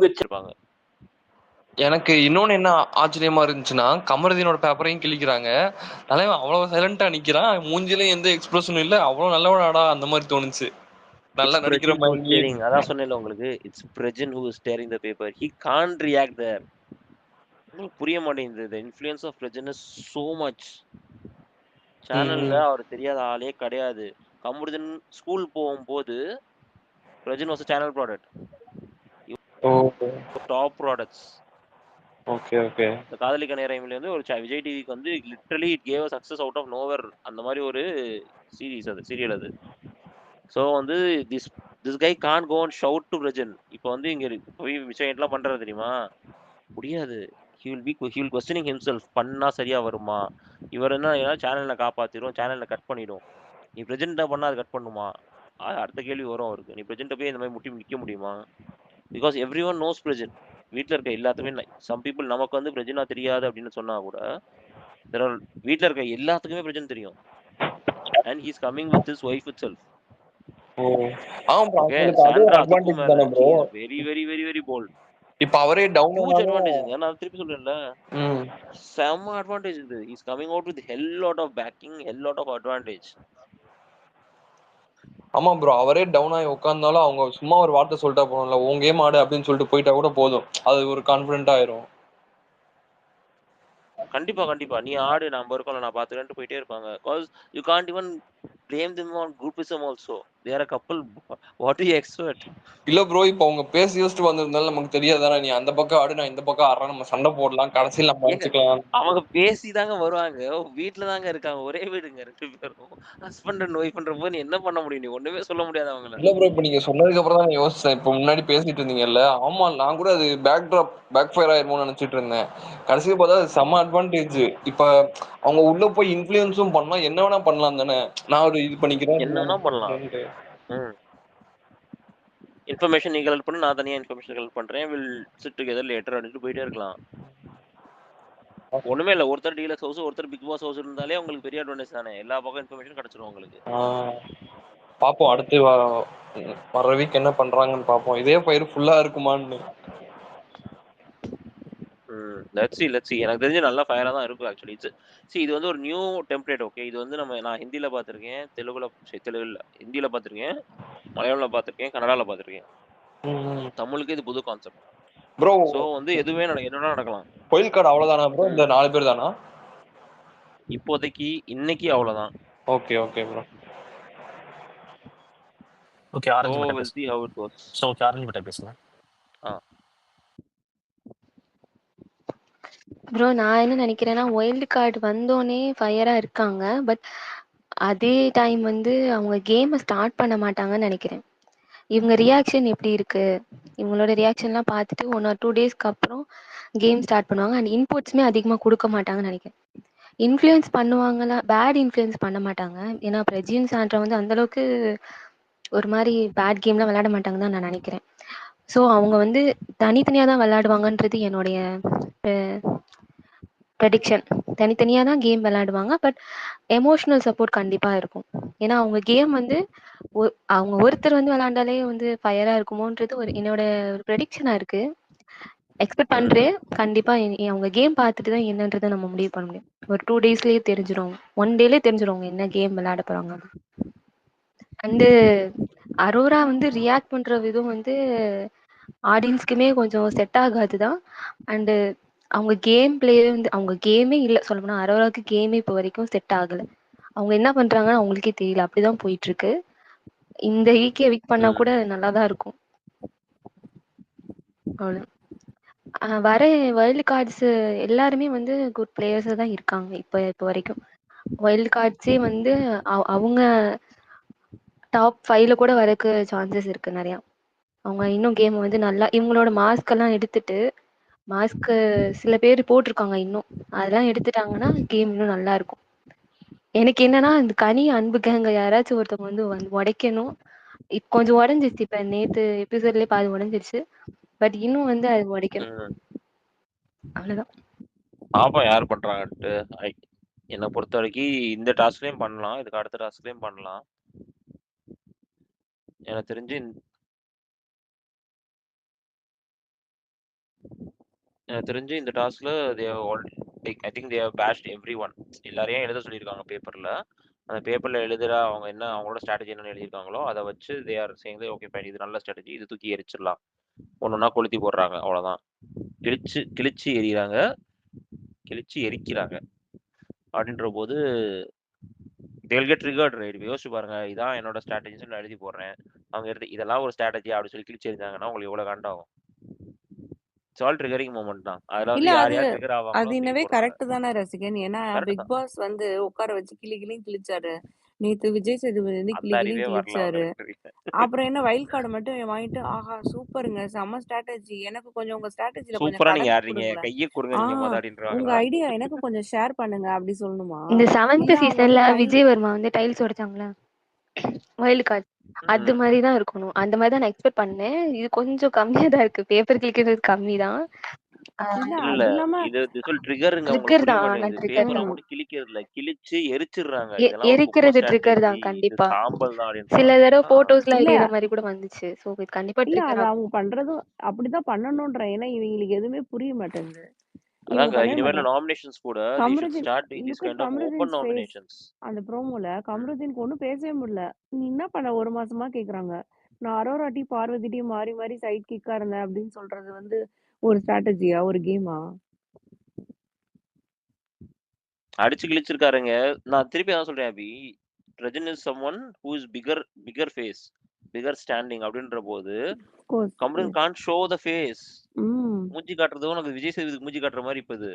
வச்சிருப்பாங்க. எனக்கு இன்னொன்னு என்ன ஆச்சரியமா இருந்துச்சுன்னா, கமருதீனோட பேப்பரையும் கிழிக்கிறாங்க. தலைவன் அவ்வளவு சைலண்டா நிக்கிறான். மூஞ்சில எந்த எக்ஸ்பிரஷனும் இல்ல. அவ்வளவு நல்லவனாடா அந்த மாதிரி தோணுச்சு. நல்லா இட்ஸ் நடிக்கிற பிரஜின் ஹூ இஸ் மாதிரி. ஸ்டேரிங். அதான் சொன்னேன்ல உங்களுக்கு. It's Prajin who is staring the paper. He can't react there. உங்களுக்கு புரிய மாட்டேங்குது. The influence of Prajin is so much. சேனல்ல ம். அவர் தெரியாத ஆளே கிடையாது. கமருதீன் ஸ்கூல் போகும்போது Prajin was a channel product. ஓ. Top products. Okay okay. இந்த காதலிக்க நேரமில்ல வந்து ஒரு விஜய் டிவிக்கு வந்து literally it gave success out of nowhere. அந்த மாதிரி ஒரு சீரிஸ் அது, சீரியல் அது. ஸோ வந்து this this guy can go and shout to Prajan. இப்போ வந்து இங்க போய் விஷயம்லாம் பண்றது தெரியுமா? முடியாது. he will questioning himself. பண்ணா சரியா வருமா? இவர் என்ன சேனல்ல காப்பாத்திரும், சேனல்ல கட் பண்ணிடும். நீ பிரஜென்ட்டா பண்ணா அது கட் பண்ணுமா? அடுத்த கேள்வி வரும் அவருக்கு. நீ பிரஜென்ட்ட போய் இந்த மாதிரி முட்டி நிக்க முடியுமா? Because every one knows Prajan. வீட்டில் இருக்க எல்லாத்துக்குமே சம் பீப்புள் நமக்கு வந்து பிரஜனா தெரியாது அப்படின்னு சொன்னா கூட வீட்டில் இருக்க எல்லாத்துக்குமே பிரஜன் தெரியும். And he's coming with his wife itself. ஓ. ஆமா ப்ரோ. ஓகே, அவங்களுக்கு அது ஒரு சாண்ட்ரா அதுக்கும் அட்வான்டேஜ் மேல தானே bro. She is very very very very bold. இப்ப அவரே டவுன் ஹியூஜ் ஆனாலும். அட்வான்டேஜ். நான் திருப்பி சொல்றேன்ல, ம். செம்ம அட்வான்டேஜ் இது. Is coming out with hell lot of backing, hell lot of advantage. ஆமா ப்ரோ. அவரே டவுன் ஆகி உட்கார்ந்தாலும் அவங்க சும்மா ஒரு வார்த்தை சொல்லிட்டா போதும்ல. உன் கேம் ஆடு அப்படின்னு சொல்லிட்டு போயிட்டா கூட போதும். அது ஒரு கான்ஃபிடென்ட் ஆயிரும். கண்டிப்பா கண்டிப்பா. நீ ஆடு, நம்ம இருக்கோம்ல, நான் பாத்துக்கிறேன்ட்டு போயிட்டே இருப்பாங்க. Because you can't even blame them on groupism also. They are a couple. What do you expect? இல்ல ப்ரோ, இப்ப அவங்க பேசி யோசிச்சுட்டு வந்திருந்தாலும் நமக்கு தெரியாதானே, நீ அந்த பக்கம் ஆடு நான் இந்த பக்கம் ஆடுறேன், நம்ம சண்டை போடலாம், கடைசியில் நம்ம ஏங்க, அடிச்சுக்கலாம். அவங்க பேசி தாங்க வருவாங்க. வீட்ல தாங்க இருக்காங்க. ஒரே வீடுங்க 2 பேரும். ஹஸ்பண்ட் அண்ட் ஒய்ஃப்ன்ற போது நீ என்ன பண்ண முடியும்? நீ ஒண்ணுமே சொல்ல முடியாது அவங்கள. இல்ல ப்ரோ, இப்ப நீங்க சொன்னதுக்கு அப்புறம் தான் நான் யோசிச்சேன். இப்ப முன்னாடி பேசிட்டு இருந்தீங்கல்ல, ஆமா நான் கூட அது பேக் ஃபயர் ஆயிருமோன்னு நினைச்சிட்டு இருந்தேன். கடைசியா பார்த்தா அது செம்ம அட்வான்டேஜ். இப்ப அவங்க உள்ள போய் இன்ஃபுளுன்ஸும் பண்ணலாம், என்ன வேணா பண்ணலாம் தானே. நான் ஒரு இது பண்ணிக்கிறேன், என்ன நான் வேணா பண்ணலாம். பண்ணிக்கிறேன்ட்டு. ம். இன்ஃபர்மேஷன் நீ கலெக்ட் பண்ணு, நான் தனியா இன்ஃபர்மேஷன் கலெக்ட் பண்றேன். வில் சிட் டுகெதர் லேட்டர் அப்படின்ட்டு போயிட்டே இருக்கலாம். ஒண்ணுமே இல்ல. ஒருத்தர் டீலக்ஸ் ஹவுஸ், ஒருத்தர் பிக் பாஸ் ஹவுஸ் இருந்தாலே உங்களுக்கு பெரிய அட்வான்டேஜ் தானே. எல்லா பக்கம் இன்ஃபர்மேஷன் கிடைச்சிரும் உங்களுக்கு. பாப்போம் அடுத்து வர்ற வீக் என்ன பண்றாங்கன்னு பாப்போம். இதே பயிர் ஃபுல்லா இருக்குமான்னு. Let's see let's see. எனக்கு தெரிஞ்சு நல்லா ஃபயரா தான் இருக்கும் ஆக்சுவலி. இது வந்து ஒரு நியூ டெம்ப்ளேட். ஓகே, இது வந்து நான் ஹிந்தில பார்த்துருக்கேன், தெலுங்குல இல்ல, ஹிந்தில பார்த்துருக்கேன், மலையாளம்ல பார்த்துருக்கேன், கன்னடால பார்த்துருக்கேன். தமிழுக்கு இது புது கான்செப்ட். ப்ரோ, ஸோ வந்து எதுவுமே என்ன நடக்கலாம். ஒயில் கார்டு அவ்வளவுதானா ப்ரோ? இந்த 4 பேர் தானா? இப்போதைக்கு இன்னைக்கு அவ்வளவுதான். Okay okay bro. Okay, so orange பட்டை வில் பேசு. C how it goes. So okay, orange பட்டை பேசுங்க. ப்ரோ, நான் என்ன நினைக்கிறேன்னா, ஒயில்டு கார்டு வந்தோடனே ஃபயரா இருக்காங்க. பட் அதே டைம் வந்து அவங்க கேமை ஸ்டார்ட் பண்ண மாட்டாங்கன்னு நினைக்கிறேன். இவங்க ரியாக்ஷன் எப்படி இருக்கு, இவங்களோட ரியாக்ஷன்லாம் பார்த்துட்டு 1 or 2 டேஸ்க்கு அப்புறம் கேம் ஸ்டார்ட் பண்ணுவாங்க. அண்ட் இன்புட்ஸுமே அதிகமாக கொடுக்க மாட்டாங்கன்னு நினைக்கிறேன். இன்ஃப்ளூயன்ஸ் பண்ணுவாங்களா, பேட் இன்ஃப்ளூயன்ஸ் பண்ண மாட்டாங்க. ஏன்னா பிரஜின் சாண்ட்ரா வந்து அந்தளவுக்கு ஒரு மாதிரி பேட் கேம்லாம் விளையாட மாட்டாங்கன்னு தான் நான் நினைக்கிறேன். ஸோ அவங்க வந்து தனித்தனியாக தான் விளையாடுவாங்கன்றது என்னுடைய ப்ரெடிக்ஷன். தனித்தனியாக தான் கேம் விளையாடுவாங்க. பட் எமோஷ்னல் சப்போர்ட் கண்டிப்பாக இருக்கும். ஏன்னா அவங்க கேம் வந்து அவங்க ஒருத்தர் வந்து விளையாண்டாலே வந்து ஃபயராக இருக்குமோன்றது என்னோட ஒரு ப்ரெடிக்ஷனாக இருக்கு. எக்ஸ்பெக்ட் பண்ணுறேன். கண்டிப்பாக அவங்க கேம் பார்த்துட்டு தான் என்னன்றதை நம்ம முடிவு பண்ண முடியும். ஒரு 2 டேஸ்லேயே தெரிஞ்சிடும், 1 டேலே தெரிஞ்சிடும் அவங்க என்ன கேம் விளையாட போகிறாங்க. அண்டு அரோரா வந்து ரியாக்ட் பண்ணுற விதம் வந்து ஆடியன்ஸ்க்குமே கொஞ்சம் செட் ஆகாது தான். அண்டு அவங்க கேம் பிளே வந்து அவங்க கேமே இல்லை சொல்லப்போனால். அரோராவுக்கு கேமே இப்போ வரைக்கும் செட் ஆகலை. அவங்க என்ன பண்ணுறாங்கன்னு அவங்களுக்கே தெரியல. அப்படிதான் போயிட்டு இருக்கு. இந்த வீக்கே வீக் பண்ணா கூட நல்லா தான் இருக்கும். அவ்வளோ வர வைல்டு கார்ட்ஸ் எல்லாருமே வந்து குட் பிளேயர்ஸாக தான் இருக்காங்க இப்போ வரைக்கும். வைல்டு கார்ட்ஸே வந்து அவங்க டாப் 5ல கூட வரக்கு சான்சஸ் இருக்கு நிறையா. அவங்க இன்னும் கேம் வந்து நல்லா இவங்களோட மாஸ்கெல்லாம் எடுத்துட்டு, மாஸ்க்கு சில பேர் போட்டிருக்காங்க இன்னும், அதெல்லாம் எடுத்துட்டாங்கன்னா கேம் இன்னும் நல்லா இருக்கும். எனக்கு என்னன்னா, இந்த கனி அன்பு கேங்க யாராச்சும் ஒருத்தவங்க வந்து உடைக்கணும். கொஞ்சம் உடஞ்சிருச்சு. இப்ப நேத்து எபிசோட்லயே பாதி உடஞ்சிருச்சு. பட் இன்னும் வந்து அது உடைக்கணும். அவ்வளவுதான். பாப்போம் யார் பண்றாங்கன்ட்டு. என்னை பொறுத்த வரைக்கும் இந்த டாஸ்க்லயும் பண்ணலாம், இதுக்கு அடுத்த டாஸ்க்லயும் பண்ணலாம். எனக்கு தெரிஞ்சு எனக்கு தெரிஞ்சு இந்த டாஸ்க்ல I think they have bashed everyone. எல்லாரையும் எழுத சொல்லியிருக்காங்க பேப்பர்ல. அந்த பேப்பர்ல எழுதுற அவங்க என்ன அவங்களோட ஸ்ட்ராட்டஜி என்னன்னு எழுதியிருக்காங்களோ அதை வச்சு they are saying okay fine, இது நல்ல ஸ்ட்ராட்டஜி, இது தூக்கி எரிச்சிடலாம், ஒன்னொன்னா கொளுத்தி போடுறாங்க, அவ்வளவுதான். கிழிச்சு எறிகிறாங்க, கிழிச்சு எரிக்கிறாங்க அப்படின்ற போது they'll get triggered, right? யோசிச்சு பாருங்க, இதான் என்னோட ஸ்ட்ராட்டஜிஸ் நான் எழுதி போடுறேன், அவங்க எடுத்து இதெல்லாம் ஒரு ஸ்ட்ராட்டஜி அப்படி சொல்லி கிழிச்சு எறிஞ்சாங்கன்னா உங்களுக்கு எவ்வளவு காண்டாகும். இட்ஸ் ஆல் ட்ரிகரிங் மூமெண்ட் தான். அதுல இல்ல வந்து யார் அது யார் ட்ரிகர் அது ஆவாங்களோ தூக்கி இன்னவே போடுறாங்க. கரெக்ட் தானே ரசிகன். ஏன்னா கரெக்ட் பிக் தான். பாஸ் வந்து உட்கார வச்சு கிளிச்சாரு. நேத்து விஜய் சேதுபதி வந்து அந்த அறிவே வரல கிளிச்சாரு. அவங்களுக்கு. அப்புறம் என்ன வைல்ட் கார்டு மட்டும் வாங்கிட்டு ஆஹா சூப்பருங்க, செம்ம ஸ்ட்ராட்டஜி, எனக்கு கொஞ்சம் உங்க ஸ்ட்ராட்டஜில கொஞ்சம் சூப்பரா நீங்க கலந்து ஆடுறீங்க, கொடுங்களேன், கையை கொடுங்க நீங்க உங்க அப்படின்றவாங்களா? ஐடியா எனக்கு கொஞ்சம் ஷேர் பண்ணுங்க அப்படி சொல்லணுமா? இந்த 7th இல்ல அவங்க சீசன்ல வந்து விஜய் வர்மா வந்து டைல்ஸ் உடைச்சாங்களா வைல்டு கார்டு, அது மாதிரி தான் இருக்கணும். அந்த மாதிரி தான் நான் எக்ஸ்பெக்ட் பண்ணேன். இது கொஞ்சம் கம்மியா தான் இருக்கு, பேப்பர் கிளிக்கிறது கம்மி தான். இல்ல இல்ல அது இல்லாம இது ட்ரிகருங்க, உங்களுக்கு ட்ரிக்கர் புரிய தான், ஆனா மாட்டேங்குது. ட்ரிக்கர் பேப்பரை தான். மட்டும் கிழிக்கிறது இல்ல, கிழிச்சு எரிச்சிடுறாங்க. இதெல்லாம் ஒரு குப்பை எரிக்கிறது ட்ரிக்கர் ஸ்ட்ராட்டஜி, தான் இது கண்டிப்பா. சாம்பல் தான் சில அப்படின்றாங்க. தடவை போட்டோஸ்ல இல்ல எரியற மாதிரி கூட வந்துச்சு. சோ இது கண்டிப்பா இல்ல ட்ரிக்கர் அது ஆகும். அவங்க பண்றதும் அப்படிதான் பண்ணணும்ன்ற. ஏன்னா இவங்களுக்கு எதுவுமே புரிய மாட்டேங்குது. இவங்க அதாங்க பண்ணவே இனிமேல் மாட்டாங்க. நாமினேஷன்ஸ் கூட they should Kamarudeen, start doing this look at kind of open Kamarudeen's face. nominations. அந்த ப்ரோமோல கமருதீனுக்கு ஒன்றும் பேசவே முடியல. நீ என்ன பண்ண ஒரு மாசமா கேக்குறாங்க. நான் அரோரா டி பார்வதி டி மாறி மாறி சைட் கிக்கா இருந்தேன் அப்படின்னு சொல்றது வந்து ஒரு ஸ்ட்ராட்டஜியா, ஒரு கேமா? அடிச்சு கிழிச்சிருக்காருங்க. நான் திருப்பி அதான் சொல்றேன் Abhi, Rajan is someone who is bigger face, bigger standing அப்படின்ற போது Kamaruddin can't show the face. மூஞ்சி காட்டுறது உனக்கு விஜய் சேதுபதி மூஞ்சி காட்டுற மாதிரி இப்ப இது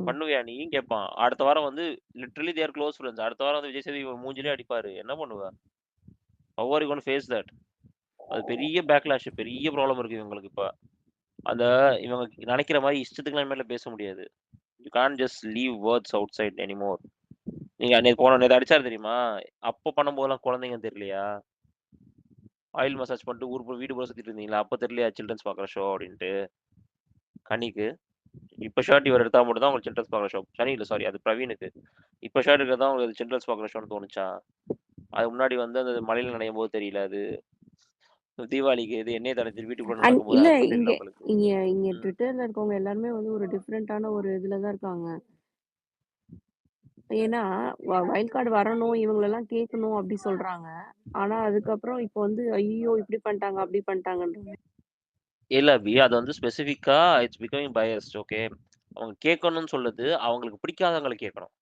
பண்ணுவியா நீ கேட்பான். அடுத்த வாரம் வந்து லிட்டரலி தேர் க்ளோஸ் ஃப்ரெண்ட்ஸ். அடுத்த வாரம் வந்து விஜய் சேதுபதி மூஞ்சிலே அடிப்பாரு, என்ன பண்ணுவ? how are you going to face that? அது பெரிய பேக்லாஷ், பெரிய ப்ராப்ளம் இருக்கு இவங்களுக்கு. இப்ப அந்த இவங்க நினைக்கிற மாதிரி இஷ்டத்துக்கு மேல பேச முடியாது. You can just leave words outside anymore. நீங்க நேற்று அடிச்சாரு தெரியுமா? அப்போ பண்ணும்போதெல்லாம் குழந்தைங்க தெரியலையா? ஆயில் மசாஜ் பண்ணிட்டு வீடு போல சுத்திட்டு இருந்தீங்களா? அப்போ தெரியலையா சில்ட்ரன்ஸ் பார்க்குற ஷோ அப்படின்ட்டு கனிக்கு? இப்போ ஷர்ட் இவர் எடுத்தா மட்டும் தான் உங்களுக்கு சில்ட்ரன்ஸ் பார்க்குற ஷோ. சனி இல்லை, சாரி, அது பிரவீனுக்கு. இப்போ ஷர்ட் இருக்கிறது தான் உங்களுக்கு சில்ட்ரன்ஸ் பார்க்குற ஷோன்னு தோணுச்சா? அது முன்னாடி வந்து அந்த மலையில நனையும் போது தெரியல, அது தீபாவளிக்கு இது எண்ணெய் தடைச்சு வீட்டுக்குள்ள நடக்கும்போது இல்ல அது இங்க தெரியல உங்களுக்கு. இங்க ட்விட்டர்ல இருக்கவங்க எல்லாருமே வந்து ஒரு டிஃப்ரெண்டான ஒரு இதுலதான் இருக்காங்க. ஏன்னா வைல்ட் கார்டு வரணும், இவங்களெல்லாம் கேட்கணும் அப்படி சொல்றாங்க. ஆனா அதுக்கப்புறம் இப்போ வந்து ஐயோ இப்படி பண்ணிட்டாங்க அப்படி பண்ணிட்டாங்கன்ற. இல்ல அபி, அது வந்து ஸ்பெசிஃபிக்கா இட்ஸ் பிகமிங் பயஸ்ட். ஓகே, அவங்க கேட்கணும்னு சொல்லுது, அவங்களுக்கு பிடிக்காதவங்களை கேட்கணும்.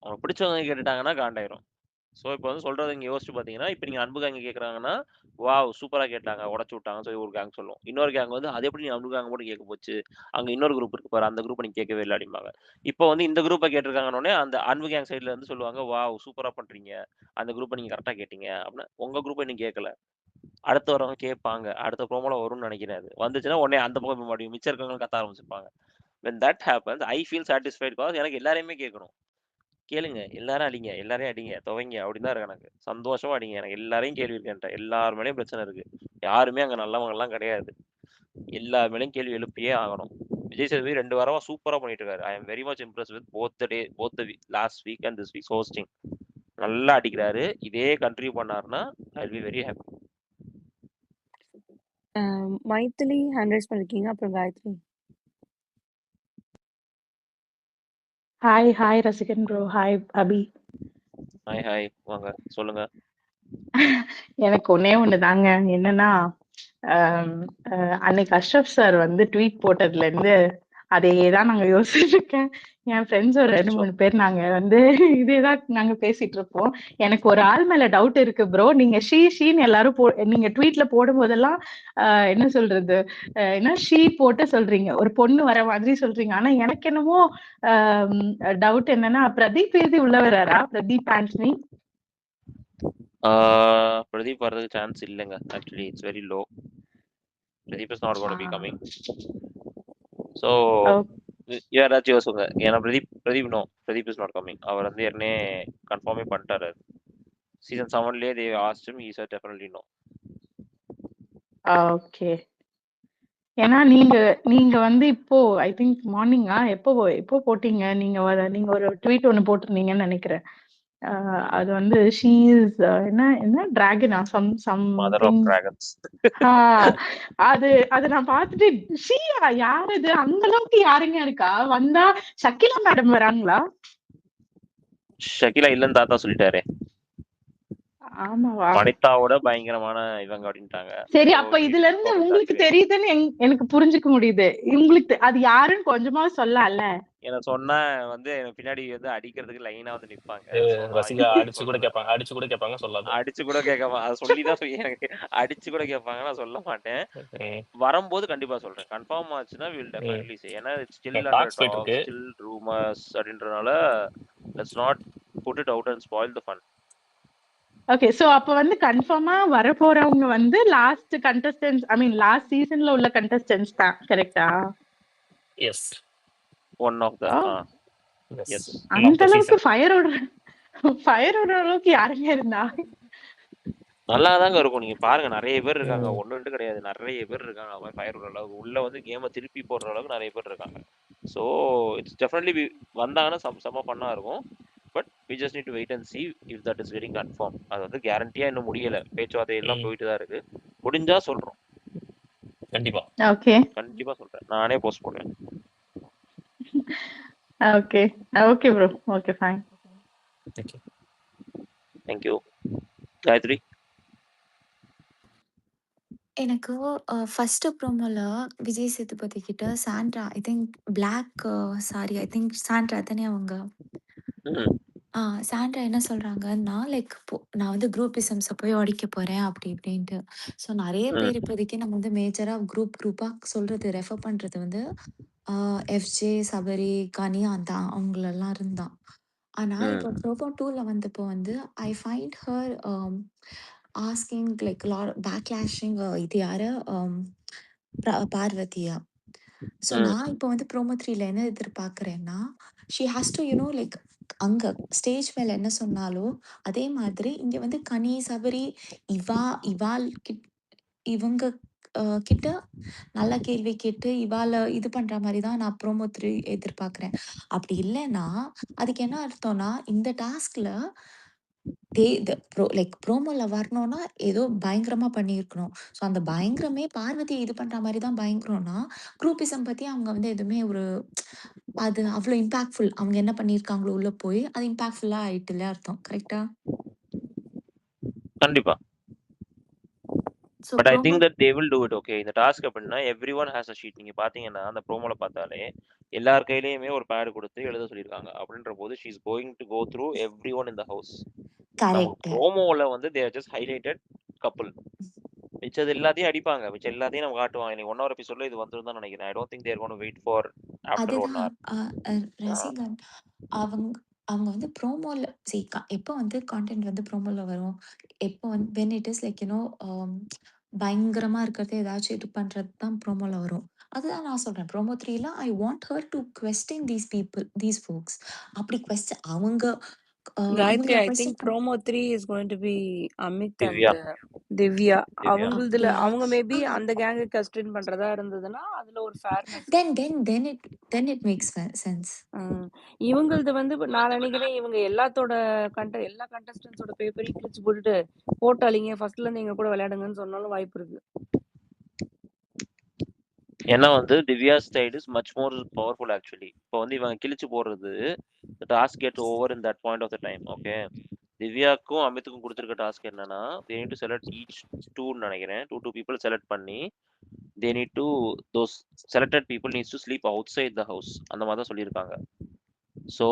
அவங்க பிடிச்சவங்க கேட்டுட்டாங்கன்னா காண்டாயிரும். ஸோ இப்போ வந்து சொல்றது இங்கே யோசிச்சு பார்த்தீங்கன்னா, இப்போ நீங்கள் அன்பு கேங்க கேட்குறாங்கன்னா, வாவ் சூப்பராக கேட்டாங்க, உடச்சு விட்டாங்கன்னு சொல்லி ஒரு கேங் சொல்லும். இன்னொரு கேங் வந்து அது எப்படி நீ அன்பு கேங்க மட்டும் கேட்க போச்சு, அங்கே இன்னொரு குரூப் இருக்கு பாரு, அந்த குரூப்பை நீங்க கேட்கவே இல்லை அப்படிம்பாங்க. இப்போ வந்து இந்த குரூப்பை கேட்டிருக்காங்கன்னொடனே அந்த அன்பு கேங் சைடில் இருந்து சொல்லுவாங்க, வாவ் சூப்பராக பண்ணுறீங்க, அந்த குரூப்பை நீங்கள் கரெக்டாக கேட்டீங்க அப்படின்னா. உங்கள் குரூப்பை நீங்க கேட்கல, அடுத்து வரவங்க கேட்பாங்க, அடுத்த ப்ரோமோல வரும்னு நினைக்கிறேன். அது வந்துச்சுன்னா உடனே அந்த பக்கம் மாட்டேங்க, மிச்சம் இருக்கவங்க கத்த ஆரம்பிச்சிருப்பாங்க. when that happens I feel satisfied because எனக்கு எல்லாரையுமே கேட்கணும். கேளுங்க, எல்லாரும் அடிங்க, எல்லாரையும் அடிங்க, துவைங்க அப்படின்னு தான் இருக்கு எனக்கு. சந்தோஷமா அடிங்க, எனக்கு எல்லாரையும் கேள்வி இருக்கேன்ட்ட. எல்லார் மேலேயும் பிரச்சனை இருக்கு, யாருமே அங்க நல்லவங்க எல்லாம் கிடையாது. எல்லார் மேலேயும் கேள்வி எழுப்பியே ஆகணும். விஜய் சேதுபதி 2 வாரமா சூப்பரா பண்ணிட்டு இருக்காரு. I am very much Impress with both the last week and this week hosting. நல்லா அடிக்கிறாரு. இதே கண்ட்ரிபியூ பண்ணாருன்னா I will be very happy. Maithili hand rice பண்ணிருக்கீங்க, அப்புறம் காயத்ரி. ஹாய் ரசிகன் ப்ரோ. ஹாய் அபி. ஹாய் வாங்க சொல்லுங்க. எனக்கு ஒண்ணு தாங்க, என்னன்னா அன்னைக்கு அஷ்ரப் சார் வந்து ட்வீட் போட்டதுல இருந்து அதேதான் நாங்க யோசிச்சுட்டு இருக்கேன். என் ஃப்ரெண்ட்ஸ் ஒரு 2-3 பேர் நாங்க வந்து இதேதான் நாங்க பேசிட்டு இருப்போம். எனக்கு ஒரு ஆள் மேல டவுட் இருக்கு ப்ரோ. நீங்க ஷீன்னு எல்லாரும் நீங்க ட்வீட்ல போடும் போதெல்லாம் என்ன சொல்றது, என்ன ஷீ போட்டு சொல்றீங்க, ஒரு பொண்ணு வர மாதிரி சொல்றீங்க. ஆனா எனக்கு என்னமோ டவுட் என்னன்னா, பிரதீப் எழுதி உள்ள வராரா? பிரதீப் ஆண்டனி. பிரதீப் வரதுக்கு சான்ஸ் இல்லைங்க. Actually it's very low. Pradeep is not gonna be coming. So யாராச்சும் யோசிங்க. ஏன்னா Pradeep no, Pradeep is not coming. அவர் வந்து ஏற்கனவே கன்ஃபார்மே பண்ணிட்டாரு. சீசன் 7லயே they asked him, he said definitely no. Okay. ஏன்னா நீங்க வந்து இப்போ ஐ திங்க் மார்னிங்கா எப்போ போட்டீங்க, நீங்க ஒரு ட்வீட் ஒன்னு போட்டிருந்தீங்கன்னு நினைக்கிறேன். அது வந்து ஷீ இஸ் என்ன என்ன டிராகனா மதர் ஆஃப் சம்திங். டிராகன்ஸ். அது அது நான் பார்த்துட்டு ஷீயா யார் இது அந்த அளவுக்கு யாருங்க இருக்கா வந்தா ஷக்கிலா மேடம் வராங்களா? ஷகிலா இல்லன்னு தாத்தா சொல்லிட்டாரு. ஆமாவா? வனிதாவோட பயங்கரமான இவங்க அப்படின்ட்டாங்க. சரி, So அப்ப we இதுல need to இருந்து follow உங்களுக்கு that way. தெரியுதுன்னு எனக்கு புரிஞ்சுக்க முடியுது. உங்களுக்கு அது யாருன்னு கொஞ்சமா சொல்லல. எனக்கு சொன்னா வந்து எனக்கு பின்னாடி வந்து அடிக்கிறதுக்கு லைனா வந்து நிப்பாங்க. So நான் ரசிகா இப்ப அடிச்சு கூட சொல்றேன். கேட்பாங்க, அடிச்சு கூட கேட்பாங்க, சொல்லாத. அடிச்சு கூட கேட்க அதை சொல்லிதான் எனக்கு அடிச்சு கூட கேட்பாங்க, நான் சொல்ல மாட்டேன். வரும்போது கண்டிப்பா சொல்றேன். கன்ஃபார்ம் ஆச்சுன்னா வில் டெஃபினெட்லி சே. ஏன்னா இட்ஸ் ஸ்டில் அண்டர் டாக்ஸ் போயிட்டு டாக், இருக்கு. ஸ்டில் ரூமர்ஸ் அப்படின்றனால let's not put it out and spoil the fun. Okay, so அப்ப வந்து கன்ஃபார்மா வர போறவங்க வந்து last contestants, I mean last சீசன்ல உள்ள கண்டஸ்டன்ட்ஸ் தான், கரெக்ட்டா? Yes one of the yes. அந்த அளவுக்கு ஃபயர் விடுற அளவுக்கு யாருங்க இருந்தா? நல்லா தாங்க இருக்கும். நீங்க பாருங்க, நிறைய பேர் இருக்காங்க. ஒன்னு ரெண்டு கிடையாது, நிறைய பேர் இருக்காங்க. அவன் ஃபயர் விடுற அளவுக்கு உள்ள வந்து கேமை திருப்பி போடுற அளவுக்கு நிறைய பேர் இருக்காங்க. ஸோ இட்ஸ் டெஃபினெட்லி வந்தாங்கன்னா செம்ம ஃபன்னா இருக்கும். But we just need to wait and see if that is getting confirmed. அது வந்து கேரண்டியா இன்னும் முடியல, பேச்சுவார்த்தை எல்லாம் போயிட்டு தான் இருக்கு. முடிஞ்சா சொல்றோம். கண்டிப்பா ஓகே, கண்டிப்பா சொல்றேன், நானே போஸ்ட் பண்ணுவேன். Okay okay bro, okay fine. Thank you. Gayathri. எனக்கு ஃபர்ஸ்ட் ப்ரோமோல விஜய் சேதுபதி கிட்ட Sandra, I think black sorry, I think Sandra தானே அவங்க. சாண்ட்ரா என்ன சொல்றாங்கன்னா, லைக் நான் வந்து குரூப்பிசம்ஸை போய் உடைக்க போறேன் அப்படி இப்படின்ட்டு. ஸோ நிறைய பேர் இப்போதைக்கு நம்ம வந்து மேஜரா குரூப்பா சொல்றது ரெஃபர் பண்றது வந்து எஃப்ஜே, சபரி, கனி அந்த அவங்களெல்லாம் இருந்தான். ஆனா இப்போ ப்ரோமோ 2ல வந்தப்போ வந்து I find her asking like backlashing, இது யாரு பார்வதியா. ஸோ நான் இப்போ வந்து ப்ரோமோ 3ல என்ன எதிர்பார்க்குறேன்னா, she has to you know like அங்க ஸ்டேஜ் மேல என்ன சொன்னாலோ அதே மாதிரி இங்க வந்து கனி, சபரி, இவாள் இவங்க கிட்ட நல்ல கேள்வி கேட்டு இவாள இது பண்ற மாதிரி தான் நான் ப்ரோமோ 3 எதிர்பார்க்குறேன். அப்படி இல்லைன்னா அதுக்கு என்ன அர்த்தம்னா, இந்த டாஸ்க்ல லைக் ப்ரோமோல வரணும்னா ஏதோ பயங்கரமா பண்ணியிருக்கணும். ஸோ அந்த பயங்கரமே பார்வதியை இது பண்ற மாதிரி தான் பயங்கரம்னா, குரூப்பிசம் பத்தி அவங்க வந்து எதுவுமே அது அவ்வளோ இம்பாக்ட்ஃபுல், அவங்க என்ன பண்ணியிருக்காங்களோ உள்ள போய் அது இம்பாக்ட்ஃபுல்லா ஆயிட்டுல அர்த்தம், கரெக்டா? கண்டிப்பா. But I think that they will do it. Okay, இந்த டாஸ்க் அப்படின்னா every one has a sheet. நீங்க பாத்தீங்கன்னா அந்த ப்ரோமோல பார்த்தாலே எல்லார் கையிலயுமே ஒரு பேட் கொடுத்து எழுத சொல்லியிருக்காங்க. அப்படின்ற போது she is going to go through every one in the house. ப்ரோமோல வந்து they are just highlighted couple. மிச்சது எல்லாத்தையும் அடிப்பாங்க, மிச்சம் எல்லாத்தையும் நம்ம காட்டுவாங்க. நீங்க 1 hour எபிசோட்ல இது வந்துரும் தான் நினைக்கிறேன். I don't think they are gonna wait for after 1 hour. ரசிகன் அவங்க வந்து ப்ரோமோல எப்போ வந்து கான்டென்ட் வந்து ப்ரோமோல வரும், எப்போ வந்து when it is like you know பயங்கரமா இருக்கிறது ஏதாச்சும் இது பண்றது தான் ப்ரோமோல வரும். அதுதான் நான் சொல்றேன். ப்ரோமோ 3ல I want her to question these folks. அப்படி கொஸ்டின் அவங்க Gayathri, I think promo 3 is going to be Amit Divya. And Divya. அவங்களதுல அப்படியா? அவங்க மேபி அந்த கேங்க கஸ்டின் பண்றதா இருந்ததுன்னா அதுல ஒரு fairness. then it makes sense. இவங்களது வந்து நான் நினைக்கிறேன் இவங்க எல்லா கண்டஸ்டன்ஸோட பேப்பரையும் கிழிச்சு போட்டுட்டு போட்டாளிங்க ஃபர்ஸ்ட்ல இருந்து எங்க கூட விளையாடுங்கன்னு சொன்னாலும் வாய்ப்பு இருக்கு. ஏன்னா வந்து Divya style is much more powerful actually. இப்போ வந்து இவங்க கிழிச்சு போடுறது task get over in that point of the time. Okay, திவ்யாக்கும் அமித்துக்கும் கொடுத்துருக்க டாஸ்க் என்னன்னா, they need to select each 2 நினைக்கிறேன், 2 people செலக்ட் பண்ணி they need to those selected people needs to sleep outside the house. அந்த மாதிரி தான் சொல்லியிருக்காங்க. So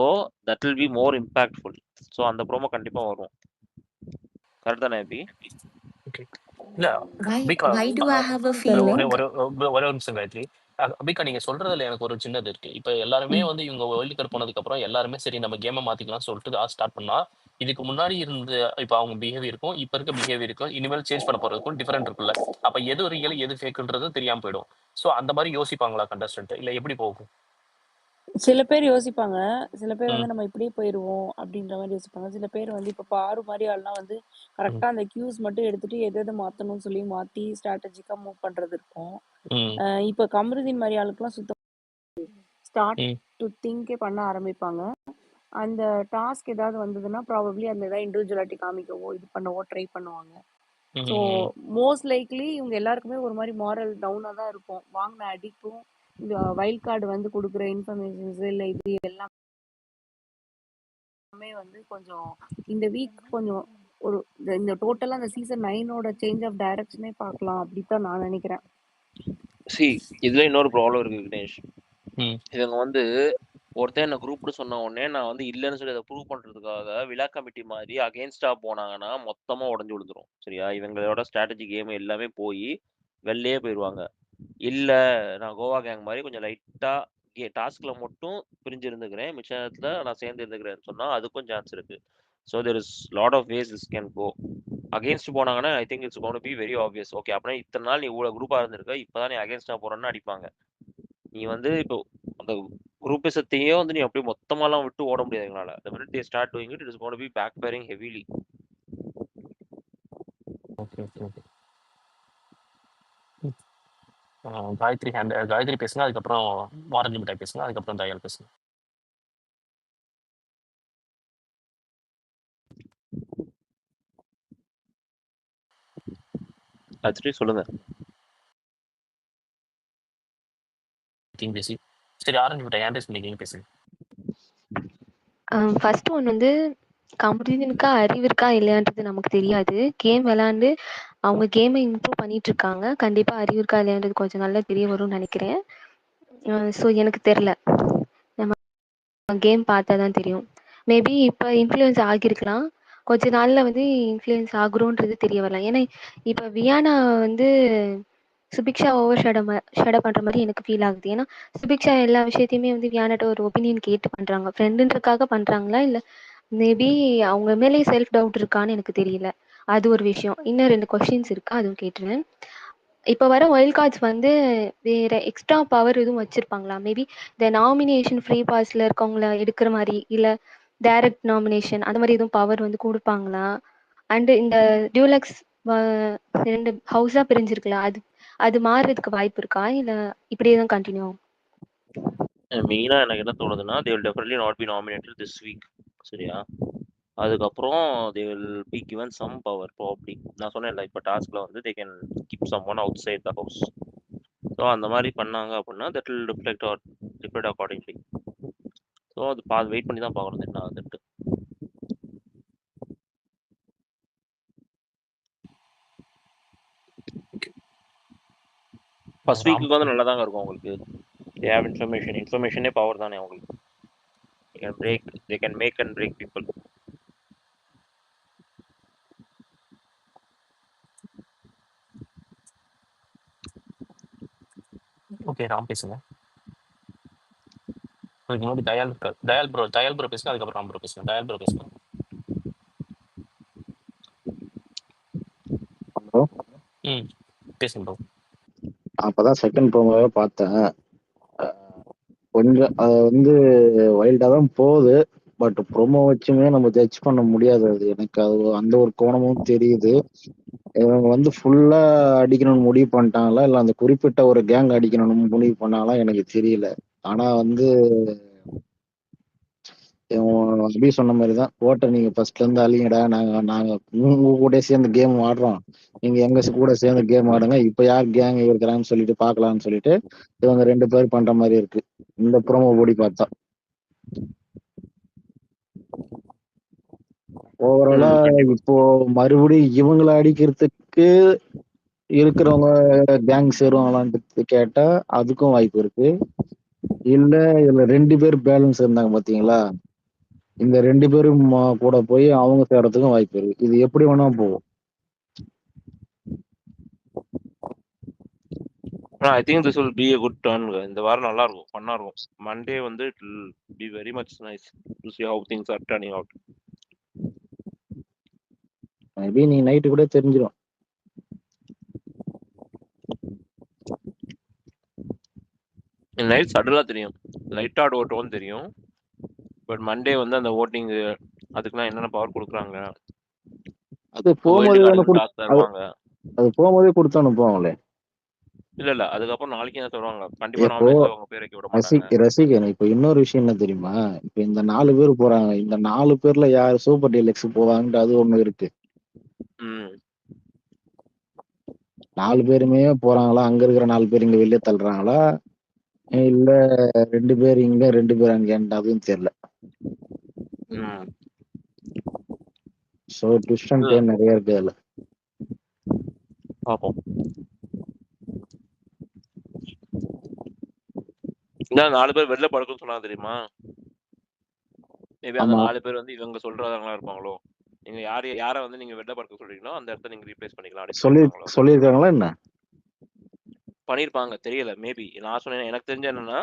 that will be more impactful. So அந்த ப்ரோமோ கண்டிப்பாக வரும். கரெக்ட் தானே அபி? இல்ல Why do I have a feeling? ஒரே ஒரு நிமிஷம் காயத்ரி. அபிகா, நீங்க சொல்றதுல எனக்கு ஒரு சின்னது இருக்கு. இப்ப எல்லாருமே வந்து இவங்க வேர்ல்டு கப் போனதுக்கு அப்புறம் எல்லாருமே சரி நம்ம கேமை மாத்திக்கலாம் சொல்லிட்டு ஸ்டார்ட் பண்ணா, இதுக்கு முன்னாடி இருந்த இப்ப அவங்க பிஹேவியருக்கும் இப்ப இருக்க பிஹேவியருக்கும் இனிமேல் சேஞ்ச் பண்ண போறதுக்கும் டிஃபரெண்ட் இருக்குல்ல. அப்ப எது ரியல் எது ஃபேக்குன்றது தெரியாம போயிடும். சோ அந்த மாதிரி யோசிப்பாங்களா கண்டஸ்டன்ட், இல்ல எப்படி போகும்? சில பேர் யோசிப்பாங்க, சில பேர் வந்து நம்ம இப்படியே போயிடுவோம் அப்படின்ற மாதிரி யோசிப்பாங்க. சில பேர் வந்து இப்ப பாரு மாதிரி ஆள்லாம் வந்து கரெக்டா அந்த கியூஸ் மட்டும் எடுத்துட்டு எது மாத்தணும்னு சொல்லி மாத்தி ஸ்ட்ராட்டஜிக்கா மூவ் பண்றது இருக்கும். இப்ப கமருதீன் மாதிரி ஆளுக்கெல்லாம் சுத்தம் ஸ்டார்ட் டு திங்கே பண்ண ஆரம்பிப்பாங்க. அந்த டாஸ்க் ஏதாவது வந்ததுன்னா ப்ராபப்ளி அந்த ஏதாவது இண்டிவிஜுவாலிட்டி காமிக்கவோ இது பண்ணவோ ட்ரை பண்ணுவாங்க. ஸோ மோஸ்ட் லைக்லி இவங்க எல்லாருக்குமே ஒரு மாதிரி மாரல் டவுனாக தான் இருக்கும். வாங்கின அடிக்கும் இந்த வைல்ட் கார்டு வந்து கொடுக்குற இன்ஃபர்மேஷன்ஸ் இல்லை இது எல்லாமே வந்து கொஞ்சம் இந்த வீக் கொஞ்சம் ஒரு இந்த டோட்டலாக அந்த சீசன் 9ஓட சேஞ்ச் ஆஃப் டைரக்ஷனே பார்க்கலாம் அப்படித்தான் நான் நினைக்கிறேன். இதுல இன்னொரு ப்ராப்ளம் இருக்கு விக்னேஷ். ம். இவங்க வந்து ஒருத்தன் என்ன குரூப்னு சொன்ன உடனே நான் வந்து இல்லைன்னு சொல்லி அதை ப்ரூவ் பண்றதுக்காக விழா கமிட்டி மாதிரி அகேன்ஸ்டா போனாங்கன்னா மொத்தமா உடஞ்சு விழுந்துரும். சரியா? இவங்களோட ஸ்ட்ராட்டஜி கேம் எல்லாமே போய் வெளிலே போயிடுவாங்க. இல்ல நான் கோவா கேங் மாதிரி கொஞ்சம் லைட்டா டாஸ்க்ல மட்டும் பிரிஞ்சு இருந்துக்கிறேன், மிச்ச நேரத்துல நான் சேர்ந்து இருந்துக்கிறேன்னு சொன்னா அதுக்கும் சான்ஸ் இருக்கு. So there is lot of ways this can go. Against போனாங்கன்னா I think it's gonna be very obvious. Okay, அப்படின்னா இத்தனை நாள் நீ இவ்வளவு குரூப்பா இருந்திருக்க, இப்பதான் நீ அகேன்ஸ்டா போறேன்னு அடிப்பாங்க. நீ வந்து இப்போ அந்த குரூப்பிசத்தையே வந்து நீ அப்படியே மொத்தமாலாம் விட்டு ஓட முடியாது எங்களால. The minute they start doing it, it is going to be backfiring heavily. Okay okay okay. Gayathri பேசுங்க, அதுக்கப்புறம் ஆரஞ்சு மிட்டாய் பேசுங்க, அதுக்கப்புறம் தயால் பேசுங்க. ஆக்சுவலி சொல்லுங்க. பேசி சரி, ஆரஞ்சு மிட்டாய் ஏன் பேசுறீங்க, பேசுங்க. ஃபர்ஸ்ட் ஒன் வந்து கம்பெனிக்கா அறிவு இருக்கா இல்லையான்றது நமக்கு தெரியாது. கேம் விளாண்டு அவங்க கேமை இம்ப்ரூவ் பண்ணிட்டு இருக்காங்க. கண்டிப்பா அறிவு இருக்கா இல்லையான்றது கொஞ்சம் நல்லா தெரிய வரும்னு நினைக்கிறேன். ஸோ எனக்கு தெரில, நம்ம கேம் பார்த்தா தான் தெரியும். மேபி இப்போ இன்ஃப்ளூயன்ஸ் ஆகியிருக்கலாம், கொஞ்ச நாளில் வந்து இன்ஃப்ளூயன்ஸ் ஆகுறோன்றது தெரிய வரலாம். ஏன்னா இப்போ வியானா வந்து சுபிக்ஷா ஷேடோ பண்ணுற மாதிரி எனக்கு ஃபீல் ஆகுது. ஏன்னா சுபிக்ஷா எல்லா விஷயத்தையுமே வந்து வியானாட்ட ஒரு ஒப்பீனியன் கேட்டு பண்ணுறாங்க. ஃப்ரெண்டுன்றக்காக பண்ணுறாங்களா இல்லை மேபி அவங்க மேலே செல்ஃப் டவுட் இருக்கான்னு எனக்கு தெரியல. அது ஒரு விஷயம். இன்னும் 2 கொஸ்டின்ஸ் இருக்கா, அதுவும் கேட்டுருவேன். இப்போ வர ஒயில்ட் கார்ட்ஸ் வந்து வேற எக்ஸ்ட்ரா பவர் எதுவும் வச்சிருப்பாங்களா? மேபி இந்த நாமினேஷன் ஃப்ரீ பாஸ்ல இருக்கவங்கள எடுக்கிற மாதிரி, இல்லை டைரக்ட் நாமினேஷன் அந்த மாதிரி எதுவும் பவர் வந்து கொடுப்பாங்களா? அண்டு இந்த டியூலக்ஸ் 2 ஹவுஸாக பிரிஞ்சிருக்கலாம், அது மாறுறதுக்கு வாய்ப்பு இருக்கா, இல்லை இப்படியே தான் கண்டினியூ ஆகும்? மெயினா எனக்கு என்ன தோணுதுன்னா they will definitely not be nominated this week. சரியா? அதுக்கப்புறம் they will be given some power probably. நான் சொன்னேன்ல இப்போ டாஸ்க்ல வந்து they can keep someone outside the house. So அந்த மாதிரி பண்ணாங்க அப்படின்னா that will reflect accordingly. So அது வெயிட் பண்ணி தான் பார்க்கணும் என்ன ஆகுதுன்ட்டு. ஃபர்ஸ்ட் வீக்கு வந்து நல்லா தாங்க இருக்கும் உங்களுக்கு. they have இன்ஃபர்மேஷனே பவர் தானே அவங்களுக்கு. they can make and break people. Okay, Ram பேசுங்க. அதுக்கு முன்னாடி தயால் ப்ரோ பேசுங்க, அதுக்கப்புறம் ராம் ப்ரோ பேசுங்க. தயால் ப்ரோ பேசுங்க. ஹலோ, பேசுங்க ப்ரோ. அப்பதான் செகண்ட் ப்ரோமோவே பார்த்தேன். கொஞ்சம் அது வந்து வைல்டா தான் போகுது. பட் ப்ரோமோ வச்சுமே நம்ம ஜட்ஜ் பண்ண முடியாது. அது எனக்கு அது அந்த ஒரு கோணமும் தெரியுது. இவங்க வந்து ஃபுல்லா அடிக்கணும்னு முடிவு பண்ணிட்டாங்களா, இல்ல அந்த குறிப்பிட்ட ஒரு கேங் அடிக்கணும்னு முடிவு பண்ணாங்களா எனக்கு தெரியல. ஆனா வந்து அபி சொன்ன மாதிரிதான், ஓட்ட நீங்க ஃபர்ஸ்ட்ல இருந்து அழிங்கடா, நாங்க உங்க கூட சேர்ந்து கேம் ஆடுறோம், நீங்க எங்க கூட சேர்ந்து கேம் ஆடுங்க, இப்ப யார் கேங் இருக்கிறான்னு சொல்லிட்டு பாக்கலாம்னு சொல்லிட்டு இவங்க 2 பேர் பண்ற மாதிரி இருக்கு இந்த ப்ரோமோ ஓடி பார்த்தா. ஓவராலா இப்போ மறுபடியும் இவங்களை அடிக்கிறதுக்கு இருக்கிறவங்க கேங் சேருவாங்களான்னு கேட்டா அதுக்கும் வாய்ப்பு இருக்கு. இல்ல இதுல 2 பேர் பேலன்ஸ் இருந்தாங்க பாத்தீங்களா, இந்த 2 பேரும் கூட போய் அவங்க சேர்றதுக்கும் வாய்ப்பு இருக்கு. இது எப்படி வேணா போகும். I think this will be a good turn. இந்த வாரம் நல்லா இருக்கும், ஃபன்னா இருக்கும். மண்டே வந்து it will be very much nice to see how things are turning out. Maybe நீ நைட்டு கூட தெரிஞ்சிடும். நைட் சடலா தெரியும், லைட்டா ஓட்டுவோன்னு தெரியும். பட் மண்டே வந்து அந்த ஓட்டிங் அதுக்கெல்லாம் என்னென்ன பவர் கொடுக்குறாங்க, அது போகும்போது அது போகும்போதே கொடுத்து அனுப்புவாங்களே. இல்ல அதுக்கப்புறம் நாளைக்கு என்ன சொல்லுவாங்க, கண்டிப்பா இப்போ நாமினேஷன்ல அவங்க பேர் வைக்க விட மாட்டாங்க. ரசிகன் இப்ப இன்னொரு விஷயம் என்ன தெரியுமா? இப்ப இந்த 4 பேர் போறாங்க. இந்த 4 பேர்ல யார் சூப்பர் டீலக்ஸ் போவாங்கன்ட்டு அது ஒண்ணு இருக்கு. ம் 4 பேருமே போறாங்களா? அங்க இருக்கிற 4 பேர் இங்க வெளிய தள்ளுறாங்களா? இல்ல 2 பேர் இங்க 2 பேர் அங்கன்ட்டு அதுவும் தெரியல. ம் சோ ட்விஸ்ட் அண்ட் டர்ன் நிறைய இருக்கு அதுல. பார்ப்போம். என்ன 4 பேர் வெளில படுக்கணும்னு சொன்னாங்க தெரியுமா? மேபி அந்த ஆமா 4 பேர் வந்து இவங்க சொல்றவங்களா இருப்பாங்களோ. நீங்க யார வந்து நீங்க வெளில படுக்க சொல்றீங்களோ அந்த இடத்த நீங்க ரீப்ளேஸ் பண்ணிக்கலாம் அப்படின்னு சொல்லிருப்பாங்களோ. சொல்லியிருக்காங்களா என்ன? பண்ணிருப்பாங்க தெரியல. மேபி நான் சொன்னேன் எனக்கு தெரிஞ்ச என்னன்னா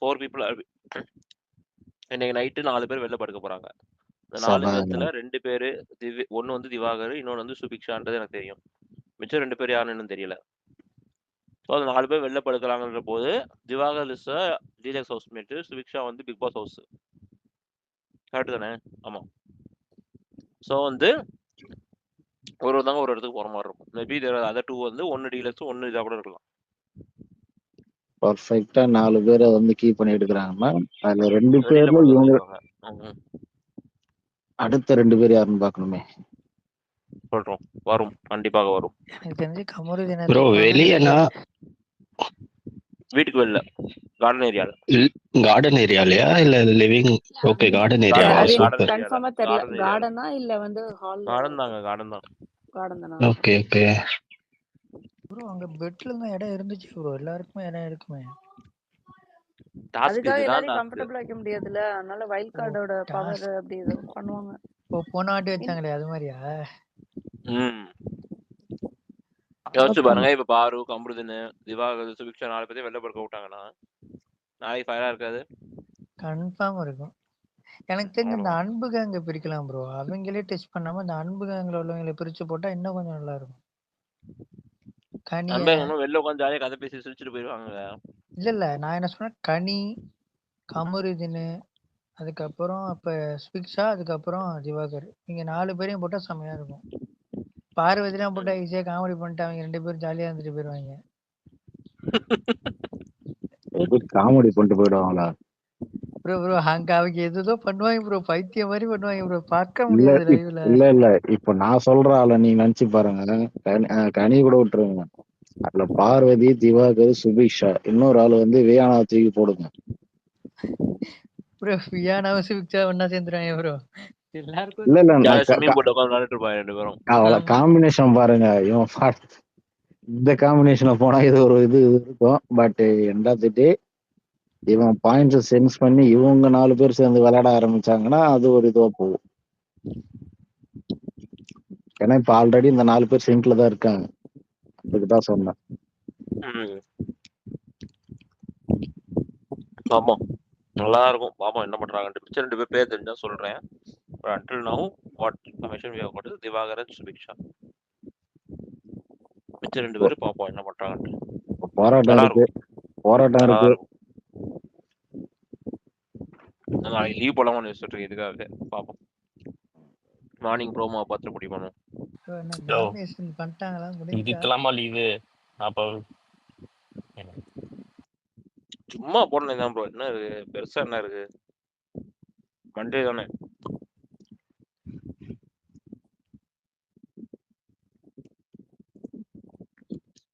4 people இன்னைக்கு நைட்டு 4 பேர் வெளில படுக்க போறாங்க. இந்த 4 பேர்த்துல 2 பேரு ஒன்னு வந்து திவாகர், இன்னொன்னு வந்து சுபிக்ஷான்றது எனக்கு தெரியும். மிச்சம் 2 பேர் யாருன்னு இன்னும் தெரியல. ஸோ அந்த 4 பேர் வெளில படுக்கலாங்கிற போது Divakar is deluxe housemate, Subiksha வந்து பிக் பாஸ் ஹவுஸ். கரெக்ட் தானே? ஆமா. ஸோ வந்து ஒருத்தவங்க ஒரு இடத்துக்கு போற மாதிரி இருக்கும். மேபி அதர் 2 வந்து ஒன்னு டீலக்ஸ் ஒன்னு இதா கூட இருக்கலாம். பர்ஃபெக்ட்டா 4 பேரை வந்து கீப் பண்ணி எடுக்கிறாங்கன்னா அதுல 2 வெளியில பேர்ல படுக்க இவங்க சொல்லிடுவாங்க. அடுத்த 2 பேர் யாருன்னு பார்க்கணுமே. சொல்றோம் வரும், கண்டிப்பாக வரும். எனக்கு தெரிஞ்சு கமருதீனை ப்ரோ தூக்குவாங்க. வெளியனா வீட்டுக்கு வெளில கார்டன் ஏரியால. கார்டன் ஏரியாலயா இல்ல லிவிங்? ஓகே கார்டன் ஏரியாவா? அது சூப்பர். கன்ஃபார்மா தெரியல. கார்டனா இல்ல வந்து ஹால்? கார்டன் தாங்க, கார்டன் தான். கார்டன் தானா? ஓகே ஓகே ப்ரோ அங்க பெட்ல தான் இடம் இருந்துச்சு ப்ரோ, எல்லாருக்குமே இடம் இருக்குமே. அதுக்காக எல்லாரையும் கம்ஃபர்டபிளா வைக்க முடியாதுல, அதனால வைல்ட் கார்டோட பவர் அப்படி ஏதோ பண்ணுவாங்க. போன வாட்டி வச்சாங்களே அது மாதிரியா? யோசிச்சு பாருங்க, இப்ப பாரு, கம்ருதின்னு, திவாகர், சுபிக்ஷா 4 பேரையும் வெளில படுக்க விட்டாங்கன்னா நாளைக்கு ஃபயரா இருக்காது? கன்ஃபார்ம் இருக்கும். எனக்கு தெரிஞ்சு இந்த அன்பு கேங்க பிரிக்கலாம் ப்ரோ. அவங்களே டெஸ்ட் பண்ணாம இந்த அன்பு கேங்ல உள்ளவங்களை பிரிச்சு போட்டா இன்னும் கொஞ்சம் நல்லா இருக்கும். வெளில உட்காந்து ஜாலியா கதை பேசி சிரிச்சுட்டு போயிருவாங்க. இல்ல நான் என்ன சொன்னேன், கனி, கமருதீன், அதுக்கப்புறம் இப்ப ஸ்பிக்ஷா, அதுக்கப்புறம் திவாகர், நீங்க 4 பேரையும் போட்டா செம்மையா இருக்கும். பார்வதிலாம் போட்டா ஈஸியா காமெடி பண்ணிட்டு அவங்க 2 பேரும் ஜாலியா இருந்துட்டு போயிருவாங்க. காமெடி பண்ணிட்டு போயிடுவாங்களா? ப்ரோ அங்க அவங்க எதுதோ பண்ணுவாங்க ப்ரோ, பைத்தியம் மாதிரி பண்ணுவாங்க ப்ரோ, பார்க்க முடியாது லைவ்ல. இல்ல இப்ப நான் சொல்ற ஆள நீங்க நினைச்சு பாருங்க. கனி கூட விட்டுருங்க. அதுல பார்வதி, திவாகர், சுபிக்ஷா, இன்னொரு ஆளு வந்து வியானா தூக்கி போடுங்க. ப்ரோ வியானாவும் சுபிக்ஷா ஒண்ணா சேர்ந்துருவாங்க ப்ரோ. எல்லாருக்கும் அவ்வளவு காம்பினேஷன் பாருங்க. இவன் இந்த காம்பினேஷன்ல போனா இது ஒரு இது இருக்கும். பட் எண்ட் ஆஃப் தி டே இவன் பாயிண்ட்ஸ் சென்ஸ் பண்ணி இவங்க 4 பேர் சேர்ந்து விளையாட ஆரம்பிச்சாங்கன்னா அது ஒரு இதுவா போகும். ஏன்னா இப்ப ஆல்ரெடி இந்த 4 பேர் சிங்க்ல தான் இருக்காங்க. அதுக்குதான் சொன்னேன். ஆமா நல்லா இருக்கும். பாப்போம் என்ன பண்றாங்கன்னு. மிச்சம் 2 பேர் பேர் தெரிஞ்சா சொல்றேன். until now what information we have got is Diwakar and Subiksha. மிச்சம் 2 பேர் பாப்போம் என்ன பண்றாங்கன்னு. போராட்டம் இருக்கு. நாளைக்கு லீவ் போலாமான்னு யோசிச்சுட்டு இருக்கேன். இதுக்காக பாப்போம். மார்னிங் ப்ரோமோ பார்த்து முடியுமா? இதுக்கெல்லாமா லீவு? அப்ப சும்மா போடணும் தான் ப்ரோ. என்ன இருக்கு பெருசா? என்ன இருக்கு? மண்டே தானே.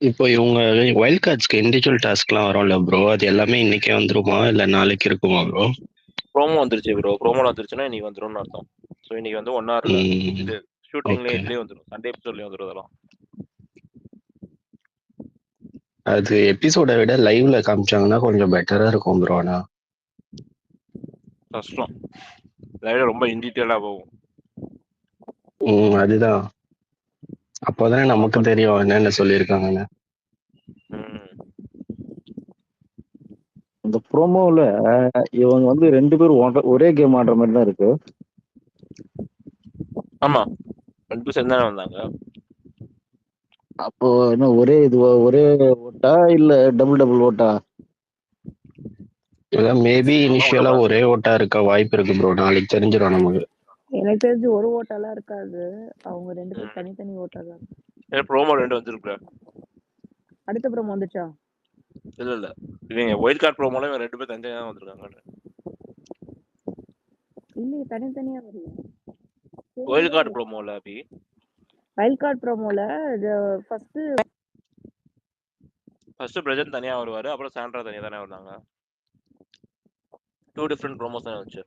இப்போ இவங்க வைல்ட் கார்ட்ஸ்க்கு இண்டிவிஜுவல் டாஸ்க்லாம் வரும்ல ப்ரோ, அது எல்லாமே இன்னைக்கே வந்துருமா இல்ல நாளைக்கு இருக்குமா ப்ரோ? ப்ரோமோ வந்துருச்சு ப்ரோ. ப்ரோமோல வந்துருச்சுன்னா இன்னைக்கு வந்துரும்னு அர்த்தம். ஸோ இன்னைக்கு வந்து 1 hourல இது ஷூட்டிங்லேயே இதுலேயே வந்துடும். சண்டே எபிசோட்லேயே வந்துடும். அதெல்லாம் அது எபிசோட விட லைவ்ல காமிச்சாங்கன்னா கொஞ்சம் பெட்டரா இருக்கும் ப்ரோ. ஆனா கஷ்டம், லைவ்ல ரொம்ப இன்டீட்டெயிலா போகும். அதுதான். அப்போதானே நமக்கு தெரியும் என்னென்ன சொல்லியிருக்காங்கன்னு. இந்த ப்ரோமோல இவங்க வந்து 2 பேரும் ஒரே கேம் ஆடுற மாதிரி தான் இருக்கு. ஆமா 2 பேரும் சேர்ந்து வந்தாங்க. அப்போ என்ன ஒரே ஓட்டா இல்ல டபுள் ஓட்டா? மேபி இனிஷியலா ஒரே ஓட்டா இருக்க வாய்ப்பு இருக்கு ப்ரோ. நாளைக்கு தெரிஞ்சிடும் நமக்கு. எனக்கு தெரிஞ்சு ஒரு ஓட்டாலாம் இருக்காது. அவங்க 2 பேரும் தனித்தனி ஓட்டா தான். ப்ரோமோ 2 வந்துருக்கு. அடுத்த ப்ரோமோ வந்துச்சா? இல்ல இவங்க ஒயில்ட் கார்டு ப்ரோமோல இவங்க 2 பேர் தனித்தனியா தான் வந்திருக்காங்க. இல்லையே, தனித்தனியா வரல. ஒயில்ட் கார்டு ப்ரோமோல அபி வைல்ட் கார்டு ப்ரோமோல ஃபர்ஸ்ட் பிரஜன் தனியா வருவாரு, அப்புறம் சாண்ட்ரா தனியா தானே வருவாங்க. 2 டிஃபரண்ட் ப்ரோமோஸ் தான் வந்துச்சு.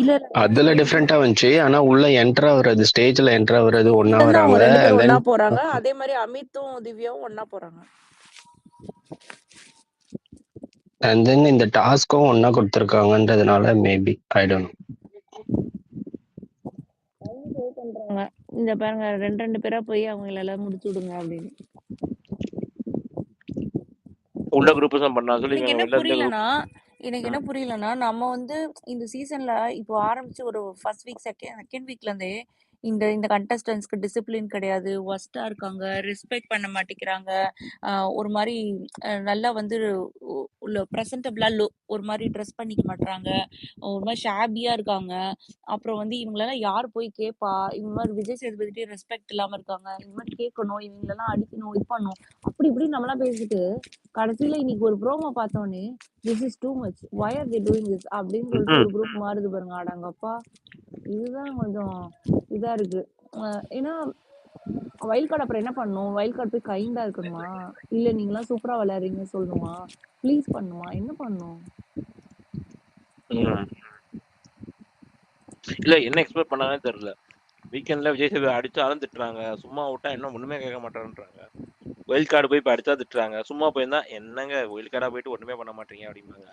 இல்ல அதுல டிஃப்ரெண்டா வந்துச்சு. ஆனா உள்ள என்ட்ரா வர்றது, ஸ்டேஜ்ல என்ட்ரா வர்றது ஒண்ணா அவங்க வராங்க. 2 பேரும் தென் ஒண்ணா போறாங்க. அதே மாதிரி அமித்தும் திவ்யாவும் ஒண்ணா போறாங்க. அண்ட் தென் இந்த டாஸ்க்கும் ஒண்ணா கொடுத்துருக்காங்கன்றதுனால மேபி ஐ டோன்ட் நோ. பண்றாங்க இந்த பாருங்க 2 பேரா போய் அவங்க எல்லாம் முடிச்சு விடுங்க அப்படின்னு. உள்ள குரூப் தான் பண்ணா சொல்லி எனக்கு என்ன வெளில இருந்த புரியலன்னா எனக்கு என்ன புரியலன்னா நம்ம வந்து இந்த சீசன்ல இப்போ ஆரம்பிச்சு ஒரு ஃபர்ஸ்ட் வீக் செகண்ட் வீக்ல இருந்தே இந்த கண்டஸ்டன்ஸ்க்கு டிசிப்ளின் கிடையாது, ஒஸ்டா இருக்காங்க, ரெஸ்பெக்ட் பண்ண மாட்டேங்கிறாங்க, ஒரு மாதிரி நல்லா வந்து உள்ள ப்ரெசன்டபிளா ஒரு மாதிரி ட்ரெஸ் பண்ணிக்க மாட்டாங்க, ஒரு மாதிரி ஷாபியா இருக்காங்க. அப்புறம் வந்து இவங்களெல்லாம் யார் போய் கேட்பா, இவங்க மாதிரி விஜய் சேதுபதிட்டே ரெஸ்பெக்ட் இல்லாம இருக்காங்க, இந்த மாதிரி கேட்கணும், இவங்களெல்லாம் அடிக்கணும், இது பண்ணணும், அப்படி இப்படி நம்மளாம் பேசிட்டு கடைசியில இன்னைக்கு ஒரு ப்ரோமோ பார்த்தோன்னே this is too much, why are they doing this அப்படின்னு சொல்லிட்டு ஒரு குரூப் மாறுது பாருங்க. அடங்கப்பா, இதுதான் கொஞ்சம் இதா இருக்கு. ஏன்னா வைல்ட் கார்டு அப்புறம் என்ன பண்ணணும்? வைல்ட் கார்டு போய் கைண்டா இருக்கணுமா, இல்ல நீங்களாம் சூப்பரா விளையாடுறீங்க சொல்லணுமா, ப்ளீஸ் பண்ணுமா, என்ன பண்ணணும்? இல்ல என்ன எக்ஸ்பெக்ட் பண்ணாங்கன்னு தெரியல. வீக்கெண்ட்ல விஜய் சேதுபதி அடிச்சாலும் திட்டுறாங்க, சும்மா விட்டா என்ன ஒண்ணுமே கேட்க மாட்டேன்றாங்க. ஒயில்ட் கார்டு போய் இப்ப அடிச்சா திட்டுறாங்க, சும்மா போயிருந்தா என்னங்க ஒயில்ட் கார்டா போயிட்டு ஒண்ணுமே பண்ண மாட்டீங்க அப்படிம்பாங்க.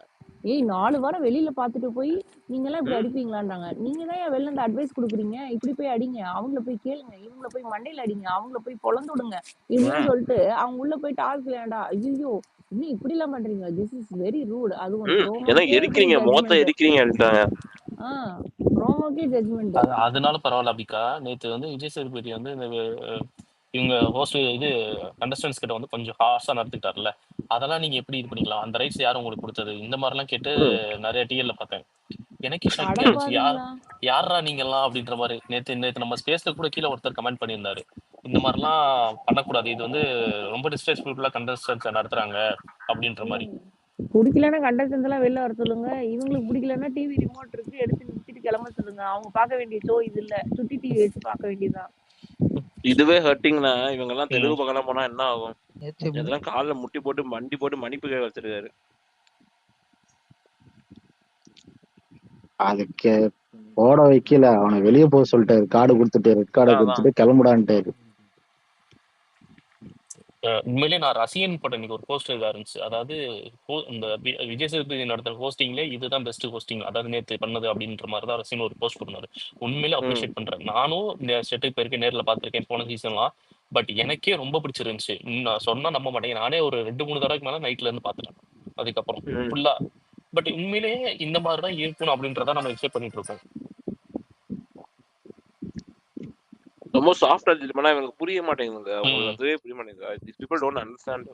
4 வாரம் வெளியில பாத்துட்டு போய் நீங்க எல்லாம் இப்படி அடிப்பீங்களான்றாங்க. நீங்க தான் வெளில இருந்து அட்வைஸ் கொடுக்குறீங்க, இப்படி போய் அடிங்க, அவங்கள போய் கேளுங்க, இவங்கள போய் மண்டையில அடிங்க, அவங்கள போய் பொழந்து விடுங்க இப்படின்னு சொல்லிட்டு அவங்க உள்ள போய் டாஸ் விளையாண்டா, ஐயோ இன்னும் இப்படி எல்லாம் பண்றீங்க, திஸ் இஸ் வெரி ரூட். அது ஒரு ஏன்னா எரிக்கிறீங்க, மொத்த எரிக்கிறீங்க அப்படின்ட்டாங்க. ப்ரோமோக்கே ஜட்ஜ்மெண்ட். அதனால பரவாயில்ல அபிகா. நேத்து வந்து விஜய் சேதுபதி வந்து இந்த இவங்க ஹோஸ்ட் இது கண்டஸ்டன்ஸ் கிட்ட வந்து கொஞ்சம் ஹார்ஷா நடந்துக்கிட்டார்ல, அதெல்லாம் நீங்க எப்படி இது பண்ணிக்கலாம்? அந்த ரைட்ஸ் யாரும் உங்களுக்கு கொடுத்தது? இந்த மாதிரிலாம் கேட்டு நிறைய டிஎல்ல பார்த்தேன். எனக்கே ஷாக்கிங் ஆயிடுச்சு, யாரா நீங்க எல்லாம் அப்படின்ற மாதிரி. நேத்து நம்ம ஸ்பேஸ்ல கூட கீழே ஒருத்தர் கமெண்ட் பண்ணியிருந்தாரு, இந்த மாதிரிலாம் பண்ணக்கூடாது, இது வந்து ரொம்ப டிஸ்ரெஸ்பெக்ட்ஃபுல்லா கண்டஸ்டன்ஸ் நடத்துறாங்க அப்படின்ற மாதிரி. பிடிக்கலன்னா கண்டஸ்டன்ஸ் எல்லாம் வெளில வர சொல்லுங்க, இவங்களுக்கு பிடிக்கலன்னா டிவி ரிமோட் இருக்கு எடுத்து நிறுத்திட்டு கிளம்ப சொல்லுங்க, அவங்க பார்க்க வேண்டிய ஷோ இது இல்ல, சுட்டி டிவி வச்சு பார்க்க வேண்டியதுதான். இதுவே ஹர்ட்டிங்னா இவங்க எல்லாம் தெலுங்கு பக்கம் போனா என்ன ஆகும்? இதெல்லாம் காலில் முட்டி போட்டு மண்டி போட்டு மன்னிப்பு கேட்க வச்சிருக்காரு. அதுக்கு போட வைக்கல, அவனை வெளியே போக சொல்லிட்டாரு, கார்டு கொடுத்துட்டு ரெட் கார்டை கொடுத்துட்டு கிளம்புடான்ட்டாரு. உண்மையிலேயே நான் ரசிகன் போட்ட இன்னைக்கு ஒரு போஸ்டர் இதாக இருந்துச்சு. அதாவது இந்த விஜய் சேதுபதி நடத்துற ஹோஸ்டிங்ல இதுதான் பெஸ்ட் ஹோஸ்டிங், அதாவது நேற்று பண்ணது அப்படின்ற மாதிரி தான் ரசிகன் ஒரு போஸ்ட் கொடுத்தாரு. உண்மையிலே அப்ரிஷியேட் பண்றேன். நானும் இந்த செட்டுக்கு போயிருக்கேன், நேரில் பார்த்துருக்கேன் போன சீசன்லாம். பட் எனக்கே ரொம்ப பிடிச்சிருந்துச்சு. நான் சொன்னா நம்ப மாட்டேங்க, நானே ஒரு 2-3 தடவைக்கு மேலே நைட்ல இருந்து பார்த்துட்டேன் அதுக்கப்புறம் ஃபுல்லா. பட் உண்மையிலேயே இந்த மாதிரி தான் இருக்கணும் அப்படின்றத நம்ம எக்ஸ்பெக்ட் பண்ணிட்டு இருக்கோம். ரொம்ப சாஃப்டா இது பண்ணா இவங்களுக்கு புரிய மாட்டேங்குதுங்க, அவங்களுக்கு அதுவே புரிய மாட்டேங்குது. these people don't understand.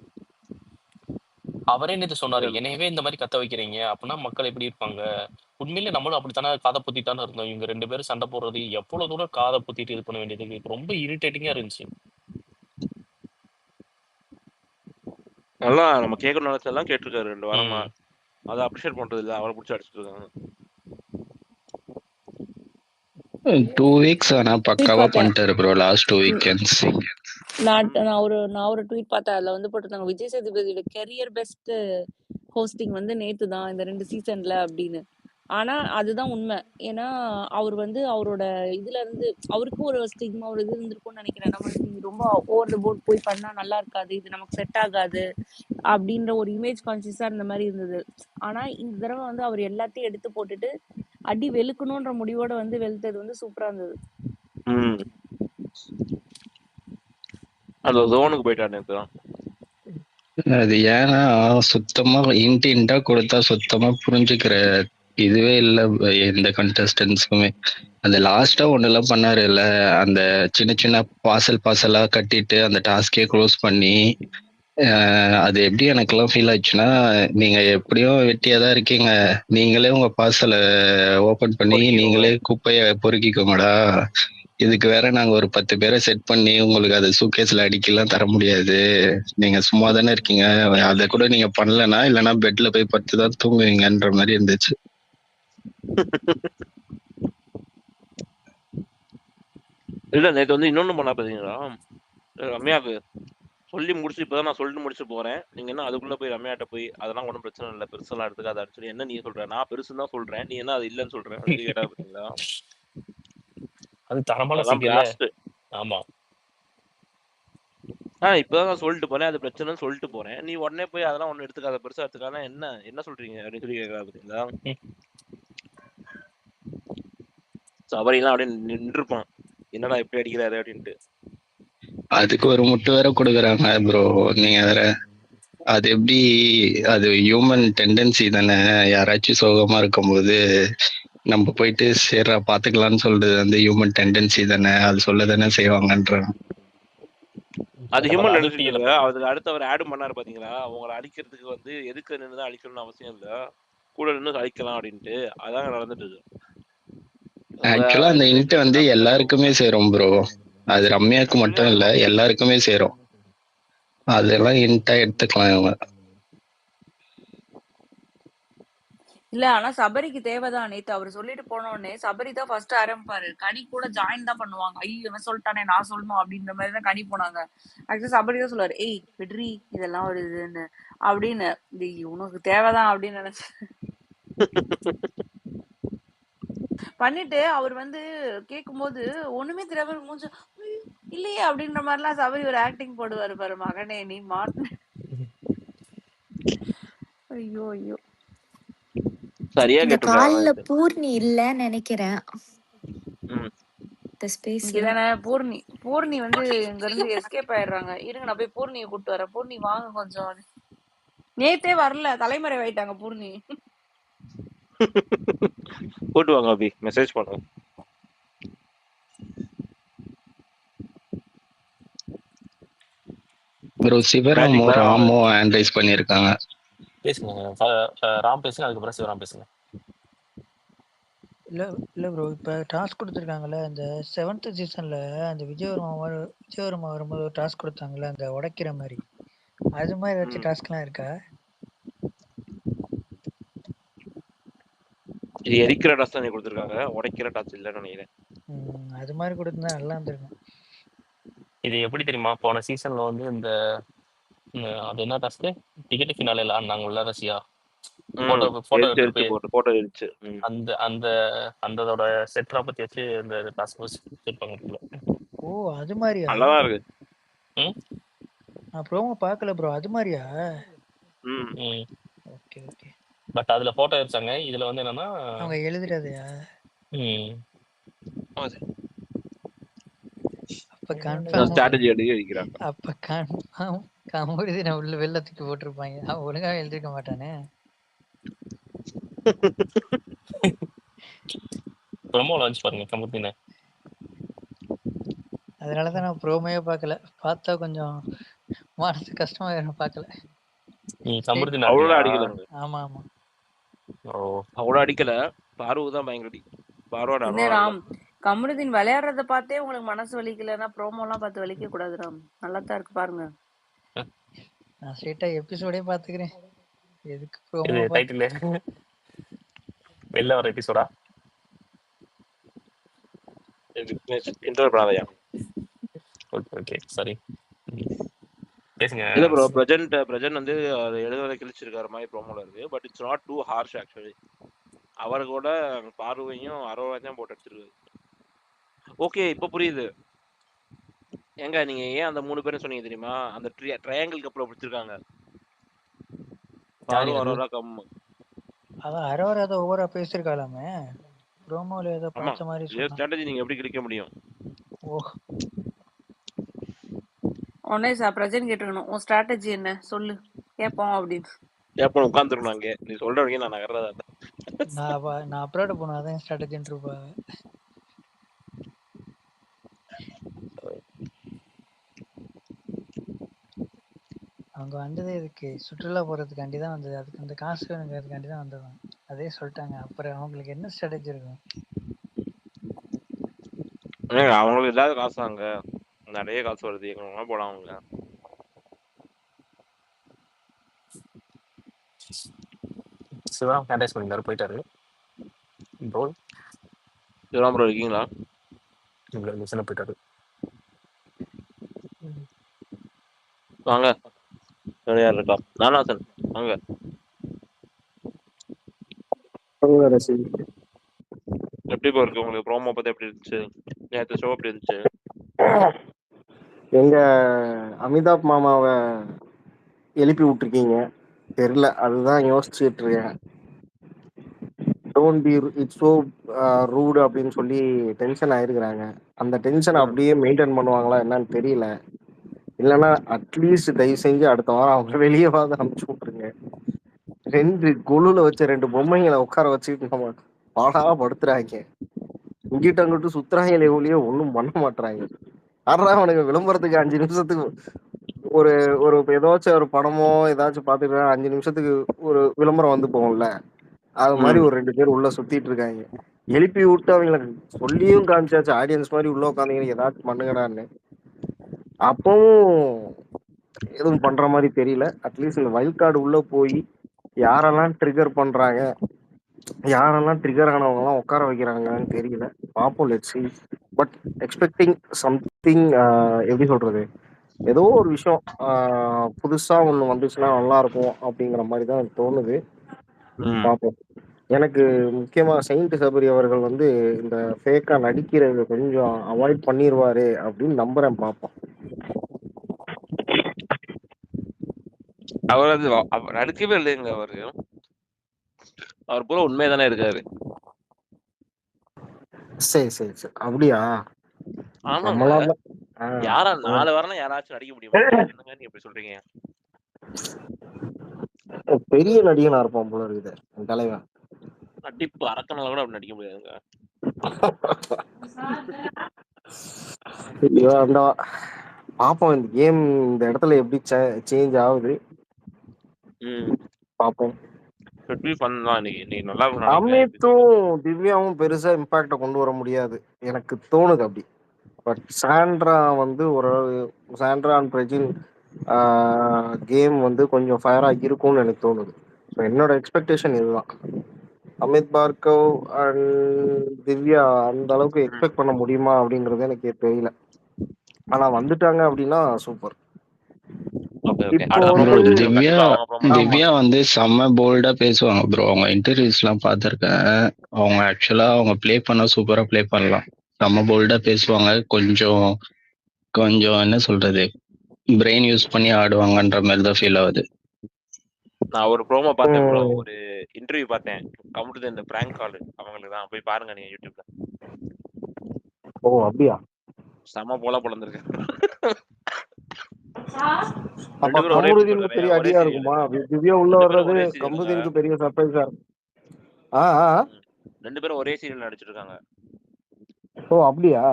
அவரே நேற்று சொன்னாரு, என்னையவே இந்த மாதிரி கத்த வைக்கிறீங்க அப்படின்னா மக்கள் எப்படி இருப்பாங்க? உண்மையிலே நம்மளும் அப்படித்தானே காதை புத்தித்தானே இருந்தோம். இவங்க 2 பேரும் சண்டை போடுறது எவ்வளவு தூரம் காதை புத்திட்டு இது பண்ண வேண்டியது ரொம்ப இரிட்டேட்டிங்கா இருந்துச்சு. நல்லா நம்ம கேட்கணும் நினைச்சதெல்லாம் கேட்டிருக்காரு 2 வாரமா, அதை அப்ரிஷியேட் பண்றது இல்லை, அவரை பிடிச்சி அடிச்சுட்டு இருக்காங்க. 2 வீக்ஸ் ஆனா பக்காவா பண்ணிட்டாரு ப்ரோ. லாஸ்ட் 2 வீக்கெண்ட்ஸ் நான் ஒரு ட்வீட் பார்த்தேன், அதுல வந்து போட்டிருந்தாங்க விஜய் சேதுபதியோட கெரியர் பெஸ்ட் ஹோஸ்டிங் வந்து நேத்து தான் இந்த 2 சீசன்ல அப்படின்னு. ஆனா அதுதான் உண்மை. ஏன்னா அவர் வந்து அவரோட இதுல இருந்து அவருக்கு ஒரு ஸ்டிக்மா ஒரு இது இருந்திருக்கும்னு நினைக்கிறேன். நம்ம ரொம்ப ஓவர் த போர்ட் போய் பண்ணா நல்லா இருக்காது, இது நமக்கு செட் ஆகாது அப்படின்ற ஒரு இமேஜ் கான்சியஸா இருந்த மாதிரி இருந்தது. ஆனா இந்த தடவை வந்து அவர் எல்லாத்தையும் எடுத்து போட்டுட்டு அடி வெளுக்கணும்ன்ற முடிவோட வந்து வெளுத்தது வந்து சூப்பரா இருந்தது. அந்த ஜோனுக்கு போயிட்டாரு. அது ஏன்னா சுத்தமா இன்டா கொடுத்தா சுத்தமா புரிஞ்சுக்கிற இதுவே இல்ல எந்த கண்டஸ்டன்ஸ்க்குமே. அந்த லாஸ்டா ஒண்ணெல்லாம் பண்ணாரு இல்ல, அந்த சின்ன சின்ன பாசலா கட்டிட்டு அந்த டாஸ்கே க்ளோஸ் பண்ணி, அது எப்படி எனக்கெல்லாம் ஃபீல் ஆச்சுன்னா, நீங்க எப்படியும் வெட்டியாதான் இருக்கீங்க, நீங்களே உங்க பார்சலை ஓபன் பண்ணி நீங்களே குப்பைய பொறுக்கிக்கோங்கடா, இதுக்கு வேற நாங்க ஒரு 10 பேரை செட் பண்ணி உங்களுக்கு அது சூட்கேஸ்ல அடிக்கலாம் தர முடியாது. நீங்க சும்மா தானே இருக்கீங்க, அதை கூட நீங்க பண்ணலனா இல்லைன்னா பெட்ல போய் படுத்து தான் தூங்குவீங்கன்ற மாதிரி இருந்துச்சு. இல்ல நேத்து வந்து இன்னொன்னு பண்ணா பாத்தீங்களா, ரம்யாவுக்கு சொல்லி முடிச்சு இப்பதான் நான் சொல்லிட்டு முடிச்சு போறேன். நீங்க என்ன அதுக்குள்ள போய் ரம்யாட்ட போய் அதெல்லாம் ஒன்றும் பிரச்சனை இல்லை, பெருசெல்லாம் எடுத்துக்காதான்னு சொல்லி என்ன நீ சொல்ற? நான் பெருசுன்னு தான் சொல்றேன், நீ என்ன அது இல்லைன்னு சொல்றேன் சொல்லி கேட்டா பாத்தீங்களா? அது தரமான அதான் சிக்கல்ல. பிளாஸ்ட். ஆமா. இப்பதான் நான் சொல்லிட்டு போறேன், அது பிரச்சனைன்னு சொல்லிட்டு போறேன். நீ உடனே போய் அதெல்லாம் ஒண்ணு எடுத்துக்காத, பெருசா எடுத்துக்காத, என்ன என்ன சொல்றீங்க அப்படின்னு சொல்லி கேட்கறா பாத்தீங்களா? சபரிலாம் அப்படியே நின்றுப்பான், என்னடா இப்படி அடிக்கிறாரு அப்படின்ட்டு. அதுக்கு ஒரு முட்டு வேற கொடுக்குறாங்க ப்ரோ. நீங்க வேற அது எப்படி, அது ஹியூமன் டெண்டன்சி தானே. யாராச்சும் சோகமா இருக்கும்போது நம்ம போயிட்டு சேர்றா பாத்துக்கலாம்னு சொல்றது வந்து ஹியூமன் டெண்டன்சி தானே, அது சொல்ல தானே செய்வாங்கன்றாங்க. அது ஹியூமன் டெண்டன்சி இல்ல. அதுக்கு அடுத்து அவர் ஆடும் பண்ணாரு பாத்தீங்களா, அவங்களை அழிக்கிறதுக்கு வந்து எதுக்கு நின்றுதான் அழிக்கணும்னு அவசியம் இல்ல, கூட நின்று அழிக்கலாம் அப்படின்ட்டு. அதான் நடந்துட்டு இருக்கு. ஆக்சுவலா அந்த இன்ட் வந்து எல்லாருக்குமே சேரும் ப்ரோ. அது ரம்யாவுக்கு மட்டும் இல்ல, எல்லாருக்குமே சேரும். அதெல்லாம் இன்ட்டா எடுத்துக்கலாம் இவங்க. இல்ல ஆனா சபரிக்கு தேவைதான். நேத்து அவர் சொல்லிட்டு போன உடனே சபரி தான் ஃபர்ஸ்ட் ஆரம்பிப்பாரு. கனி கூட ஜாயின் தான் பண்ணுவாங்க. ஐயோ இவன் சொல்லிட்டானே நான் சொல்லணும் அப்படின்ற மாதிரி தான் கனி போனாங்க. ஆக்சுவலி சபரி தான் சொல்லுவாரு, ஏய் விட்ரி இதெல்லாம் ஒரு இதுன்னு அப்படின்னு. உனக்கு தேவைதான் அப்படின்னு நினைச்சேன். பண்ணிட்டு அவர் வந்து கேட்கும்போது ஒண்ணுமே தெரியாம மூஞ்சு இல்லையே அப்படின்ற மாதிரிலாம் சபரி ஒரு ஆக்டிங் போடுவாரு பாரு. மகனே நீ மாட்டின. ஐயோ ஐயோ சரியா இந்த கேட்டிருக்காங்க. கால்ல பூர்ணி இல்லன்னு நினைக்கிறேன். இந்த ஸ்பேஸ்ல இங்கதானே பூர்ணி வந்து இங்க இருந்து எஸ்கேப் ஆயிடுறாங்க. இருங்க நான் போய் பூர்ணியை கூட்டு வரேன். பூர்ணி வாங்க கொஞ்சம். நேத்தே வரல, தலைமறைவாயிட்டாங்க பூர்ணி. போட்டு வாங்க அபி, மெசேஜ் பண்ணுங்க. ப்ரோ சிவராமோ ராமோ ஆண்ட்ரைஸ் பண்ணிருக்காங்க. பேசுங்க ராம் பேசுங்க, அதுக்கப்புறம் சிவராம் பேசுங்க. இல்ல ப்ரோ, இப்ப டாஸ்க் கொடுத்துருக்காங்கல்ல இந்த 7th சீசன்ல அந்த விஜயவர்மா வரும்போது ஒரு டாஸ்க் கொடுத்தாங்கல்ல அந்த உடைக்கிற மாதிரி, அது மாதிரி ஏதாச்சும் டாஸ்க்லாம் இருக்கா? இது எரிக்கிற டாஸ்க் தான் கொடுத்துருக்காங்க, உடைக்கிற டாஸ்க் இல்லைன்னு நினைக்கிறேன். அது மாதிரி கொடுத்தா நல்லா இருந்திருக்கும். இது எப்படி தெரியுமா, போன சீசன்ல வந்து இந்த அது என்ன டாஸ்க், டிக்கெட் ஃபினாலேல ஆனாங்கல்ல ரஷ்யா, போட்டோ எடுத்து அந்த அந்த அந்தோட செட்ரா பத்தி வச்சு இந்த டாஸ்க் வச்சிருப்பாங்க. ஓ அது மாதிரியா? நல்லாதான் இருக்கு. நான் ப்ரோமோ பார்க்கல ப்ரோ. அது மாதிரியா? Okay okay. பட் அதுல போட்டோ எடுத்தாங்க, இதுல வந்து என்னன்னா அவங்க எழுதுறதையா? அப்ப கன்ஃபார்ம் ஸ்ட்ராட்டஜி எடுக்கிறாங்க. அப்ப கன்ஃபார்ம் கமுருதி நான் உள்ள வெள்ளத்துக்கு போட்டிருப்பாங்க. அவன் ஒழுங்கா எழுதிருக்க மாட்டானே. ப்ரோமோ லான்ச் பாருங்க கமுருதின. அதனாலதான் நான் ப்ரோமோவே பார்க்கல. பார்த்தா கொஞ்சம் மனசு கஷ்டமா இருக்கும், பார்க்கல. அவ்வளோ அடிக்கல. ஆமா ஆமா அவ்வளோ அடிக்கல. பார்வு தான் பயங்கர அடி. ராம் கமருதீன் விளையாடுறத பார்த்தே உங்களுக்கு மனசு வலிக்கலன்னா ப்ரோமோ எல்லாம் பார்த்து வலிக்க கூடாது ராம். நல்லா தான் இருக்கு பாருங்க. நான் ஸ்ட்ரைட்டா எபிசோடே பாத்துக்கிறேன். எதுக்கு ப்ரோமோ டைட்டில் வெளில வர எபிசோடா? இன்டர் பிராதையா. ஓகே சரி பேசுங்க. இல்ல ப்ரோ, பிரஜன் வந்து எழுதுறத கிழிச்சிருக்காரு மாதிரி ப்ரோமோல இருக்கு. But it's not too harsh actually. அவர் கூட பார்வையும் அரோவாத்தையும் போட்டு எடுத்துருக்காரு. ஓகே இப்ப புரியுது. ஏங்க நீங்க ஏன் அந்த 3 பேரும் சொன்னீங்க தெரியுமா? அந்த ட்ரையாங்கிள் கப்ல பிடிச்சிருக்காங்க. அரோரா கம். அதான் அரோரா ஏதோ ஓவரா பேசிருக்காலாமே ப்ரோமோல ஏதோ பார்த்த மாதிரி சொன்னாங்க. ஸ்ட்ராட்டஜி நீங்க எப்படி கிளிக்க முடியும்? ஓ ஒன்னே பிரஜன் கேட்டுக்கணும், உன் ஸ்ட்ராட்டஜி என்ன சொல்லு கேட்போம் அப்படின்னு. கேட்போம் உட்காந்துருக்கணும் அங்கே. நீ சொல்ற வரைக்கும் நான் நகர்றதா தான். நான் அப்ரோட் போனேன், அதான் ஸ்ட்ராட்டஜின்னு இருப்பாங்க. அவங்க வந்ததே இதுக்கு சுற்றுலா போறதுக்காண்டி தான் வந்தது. அதுக்கு அந்த காசு வேணுங்கிறதுக்காண்டி தான் வந்ததான். அதே சொல்லிட்டாங்க. அப்புறம் அவங்களுக்கு என்ன ஸ்ட்ராட்டஜி இருக்கும்? ஏங்க அவங்களுக்கு இல்லாத காசு அங்க நிறைய காசு வருது, எங்க போலாம் அவங்க. சிவா கேண்டேஸ் பண்ணியிருந்தாரு, போயிட்டாரு. ப்ரோ சிவராம் ப்ரோ இருக்கீங்களா? இங்கே மிஷனை போயிட்டாரு. வாங்க, வேற யார் இருக்கா? நானாசன் வாங்க. எப்படி ப்ரோ இருக்கு உங்களுக்கு? ப்ரோமோ பத்தி எப்படி இருந்துச்சு? நேற்று ஷோ எப்படி இருந்துச்சு? எங்க அமிதாப் மாமாவை எழுப்பி விட்டுருக்கீங்க தெரியல, அதுதான் யோசிச்சுட்டு இருக்கேன். Don't be it's so rude அப்படின்னு சொல்லி டென்ஷன் ஆயிருக்கிறாங்க. அந்த டென்ஷன் அப்படியே மெயின்டைன் பண்ணுவாங்களா என்னன்னு தெரியல. இல்லைன்னா அட்லீஸ்ட் தயவு செஞ்சு அடுத்த வாரம் அவங்க வெளியே வந்து அனுப்பிச்சு விட்டுருங்க. 2 கொலுல வச்ச 2 பொம்மைங்களை உட்கார வச்சுக்கிட்டு நம்ம பாடா படுத்துறாங்க. இங்கிட்ட அங்கிட்டு சுத்துறாங்களே ஒழிய ஒன்றும் பண்ண மாட்டுறாங்க. ஆடுறா அவனுக்கு விளம்பரத்துக்கு 5 நிமிஷத்துக்கு ஒரு ஒரு ஏதாச்சும் ஒரு படமோ ஏதாச்சும் பார்த்துட்டு 5 நிமிஷத்துக்கு ஒரு விளம்பரம் வந்து போகும்ல, அது மாதிரி ஒரு 2 பேர் உள்ள சுத்திட்டு இருக்காங்க. எழுப்பி விட்டு அவங்களை சொல்லியும் காமிச்சாச்சு, ஆடியன்ஸ் மாதிரி உள்ள உட்காந்தீங்க ஏதாச்சும் பண்ணுங்கடான்னு. அப்பவும் எதுவும் பண்ற மாதிரி தெரியல. அட்லீஸ்ட் இந்த வைல்ட் கார்டு உள்ள போய் யாரெல்லாம் ட்ரிகர் பண்றாங்க, யாரெல்லாம் ட்ரிகர் ஆனவங்க எல்லாம் உட்கார வைக்கிறாங்கன்னு தெரியல. பார்ப்போம், let's see. But expecting something, எப்படி சொல்றது, ஏதோ ஒரு விஷயம் புதுசா ஒண்ணு வந்துச்சுன்னா நல்லா இருக்கும் அப்படிங்கிற மாதிரி தான் எனக்கு தோணுது. பார்ப்போம். எனக்கு முக்கியமா செயின்ட் சபரி அவர்கள் வந்து இந்த ஃபேக்கா நடிக்கிறது கொஞ்சம் அவாய்ட் பண்ணிடுவாரு அப்படின்னு நம்புறேன். பார்ப்போம். அவர் அது அவர் நடிக்கவே இல்லைங்க. அவர் பூரா உண்மையா தானே இருக்காரு. சரி சரி சரி, அப்படியா? ஆமாங்க. யாரா 4 வாரம் யாராச்சும் நடிக்க முடியுமா? என்னங்க நீங்க எப்படி சொல்றீங்க? பெரிய நடிகனா இருப்பான் போல இருக்குது என் தலைவன். நடிப்பு அரக்கனால கூட அப்படி நடிக்க முடியாதுங்க. ஐயோ, அந்த பாப்போம் இந்த கேம் இந்த இடத்துல எப்படி சேஞ்ச் ஆகுது. பாப்போம். அமித்தும் திவ்யாவும் பெருசா இம்பாக்ட கொண்டு வர முடியாது எனக்கு தோணுது அப்படி. பட் சாண்ட்ரா வந்து ஒரு சாண்ட்ரா அண்ட் பிரஜின் கேம் வந்து கொஞ்சம் ஃபயரா இருக்கும்னு எனக்கு தோணுது. ஸோ என்னோட எக்ஸ்பெக்டேஷன் இதுதான். அமித் பார்கவ் அண்ட் திவ்யா அந்த அளவுக்கு எக்ஸ்பெக்ட் பண்ண முடியுமா அப்படிங்கறது எனக்கு தெரியல. ஆனா வந்துட்டாங்க அப்படின்னா சூப்பர். இப்போ திவ்யா வந்து செம்ம போல்டா பேசுவாங்க ப்ரோ. அவங்க இன்டர்வியூஸ் எல்லாம் பார்த்திருக்கேன். அவங்க ஆக்சுவலா அவங்க ப்ளே பண்ண சூப்பரா ப்ளே பண்ணலாம். செம்ம போல்டா பேசுவாங்க. கொஞ்சம் கொஞ்சம் என்ன சொல்றது, பிரெயின் யூஸ் பண்ணி ஆடுவாங்கன்ற மாதிரி தான் ஃபீல் ஆகுது. நான் ஒரு ப்ரோமோ பார்த்தேன் ப்ரோ, ஒரு இன்டர்வியூ பார்த்தேன். கம்ப்யூட்டர் இந்த பிராங்க் கால் அவங்களுக்கு தான், போய் பாருங்க நீங்க யூடியூப்ல. ஓ அப்படியா? செம போல பொழந்திருக்கு. அப்ப கமருதீனுக்கு பெரிய அடியா இருக்குமா? திவ்யா உள்ள வர்றது கமருதீனுக்கு பெரிய சர்ப்ரைஸா இருக்கும். 2 பேரும் ஒரே சீரியல் நடிச்சிட்டு இருக்காங்க. ஓ அப்படியா?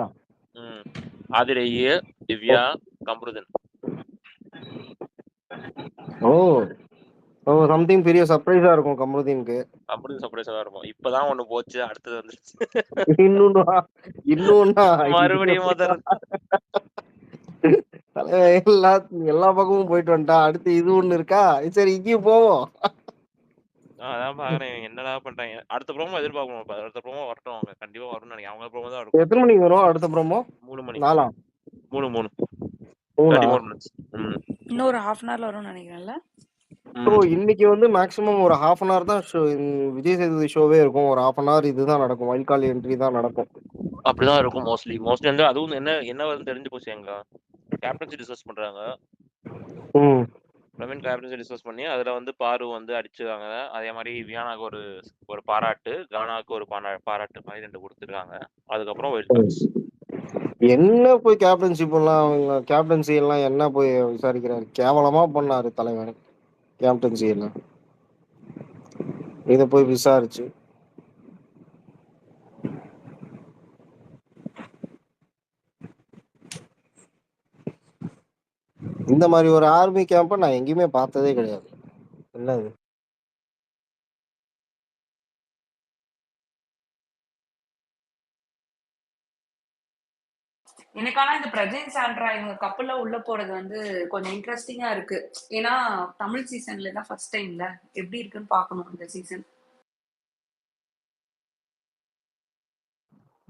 ஆதிரேய, திவ்யா, கமருதீன். ஓ ஓ, சம்திங் பெரிய சர்ப்ரைஸா இருக்கும் கமருதீனுக்கு. கமருதீன் சர்ப்ரைஸா இருக்கும். இப்பதான் ஒண்ணு போச்சு, அடுத்தது வந்துருச்சு. இன்னொன்னா மறுபடியும் எல்லா பக்கமும் போயிட்டு வந்துட்டா. அடுத்து இது ஒண்ணு இருக்கா? சரி இங்கேயும் போவோம். அதான் பாக்குறேன் என்னடா பண்றாங்க. அடுத்த ப்ரோமோ எதிர்பார்க்கணும். அடுத்த ப்ரோமோ வரட்டும், அவங்க கண்டிப்பா வரும்னு நினைக்கிறேன். அவங்க ப்ரோமோ தான் இருக்கும். எத்தனை மணிக்கு வரும் அடுத்த ப்ரோமோ? 3 மணி. 4 34 minutes. இன்னொரு half an hourல வரும்னு நினைக்கிறேன்ல. ஸோ இன்னைக்கு வந்து மேக்ஸிமம் ஒரு half an hour தான் விஜய் சேதுபதி ஷோவே இருக்கும். ஒரு half an hour இதுதான் நடக்கும், வைல்ட் கார்டு என்ட்ரி தான் நடக்கும். அப்படிதான் இருக்கும் மோஸ்ட்லி வந்து. அதுவும் என்ன வந்து தெரிஞ்சு போச்சு, எங்க கேப்டன்சி டிஸ்கஸ் பண்றாங்க. பிரவீன் கேப்டன்சி டிஸ்கஸ் பண்ணி அதுல வந்து பாரு வந்து அடிச்சுக்காங்க. அதே மாதிரி வியானாக்கு ஒரு பாராட்டு, கானாக்கு ஒரு பாராட்டு மாதிரி 2 கொடுத்துருக்காங்க. அதுக்கப்புறம் வைல்ட் கார்ட்ஸ் என்ன போய் கேப்டன்ஷிப் எல்லாம் அவங்க கேப்டன்சி எல்லாம் என்ன போய் விசாரிக்கிறாரு? கேவலமா பண்ணாரு தலைவர் கேப்டன்சி எல்லாம். இத போய் விசாரிச்சு இந்த மாதிரி ஒரு ஆர்மி கேம்ப நான் எங்கேயுமே பார்த்ததே கிடையாது. என்னது எனக்கு ஆனா இந்த பிரஜன் சாண்ட்ரா இவங்க கப்பல்ல உள்ள போறது வந்து கொஞ்சம் இன்ட்ரெஸ்டிங்கா இருக்கு. ஏன்னா தமிழ் சீசன்ல தான் ஃபர்ஸ்ட் டைம்ல எப்படி இருக்குன்னு பார்க்கணும் இந்த சீசன்.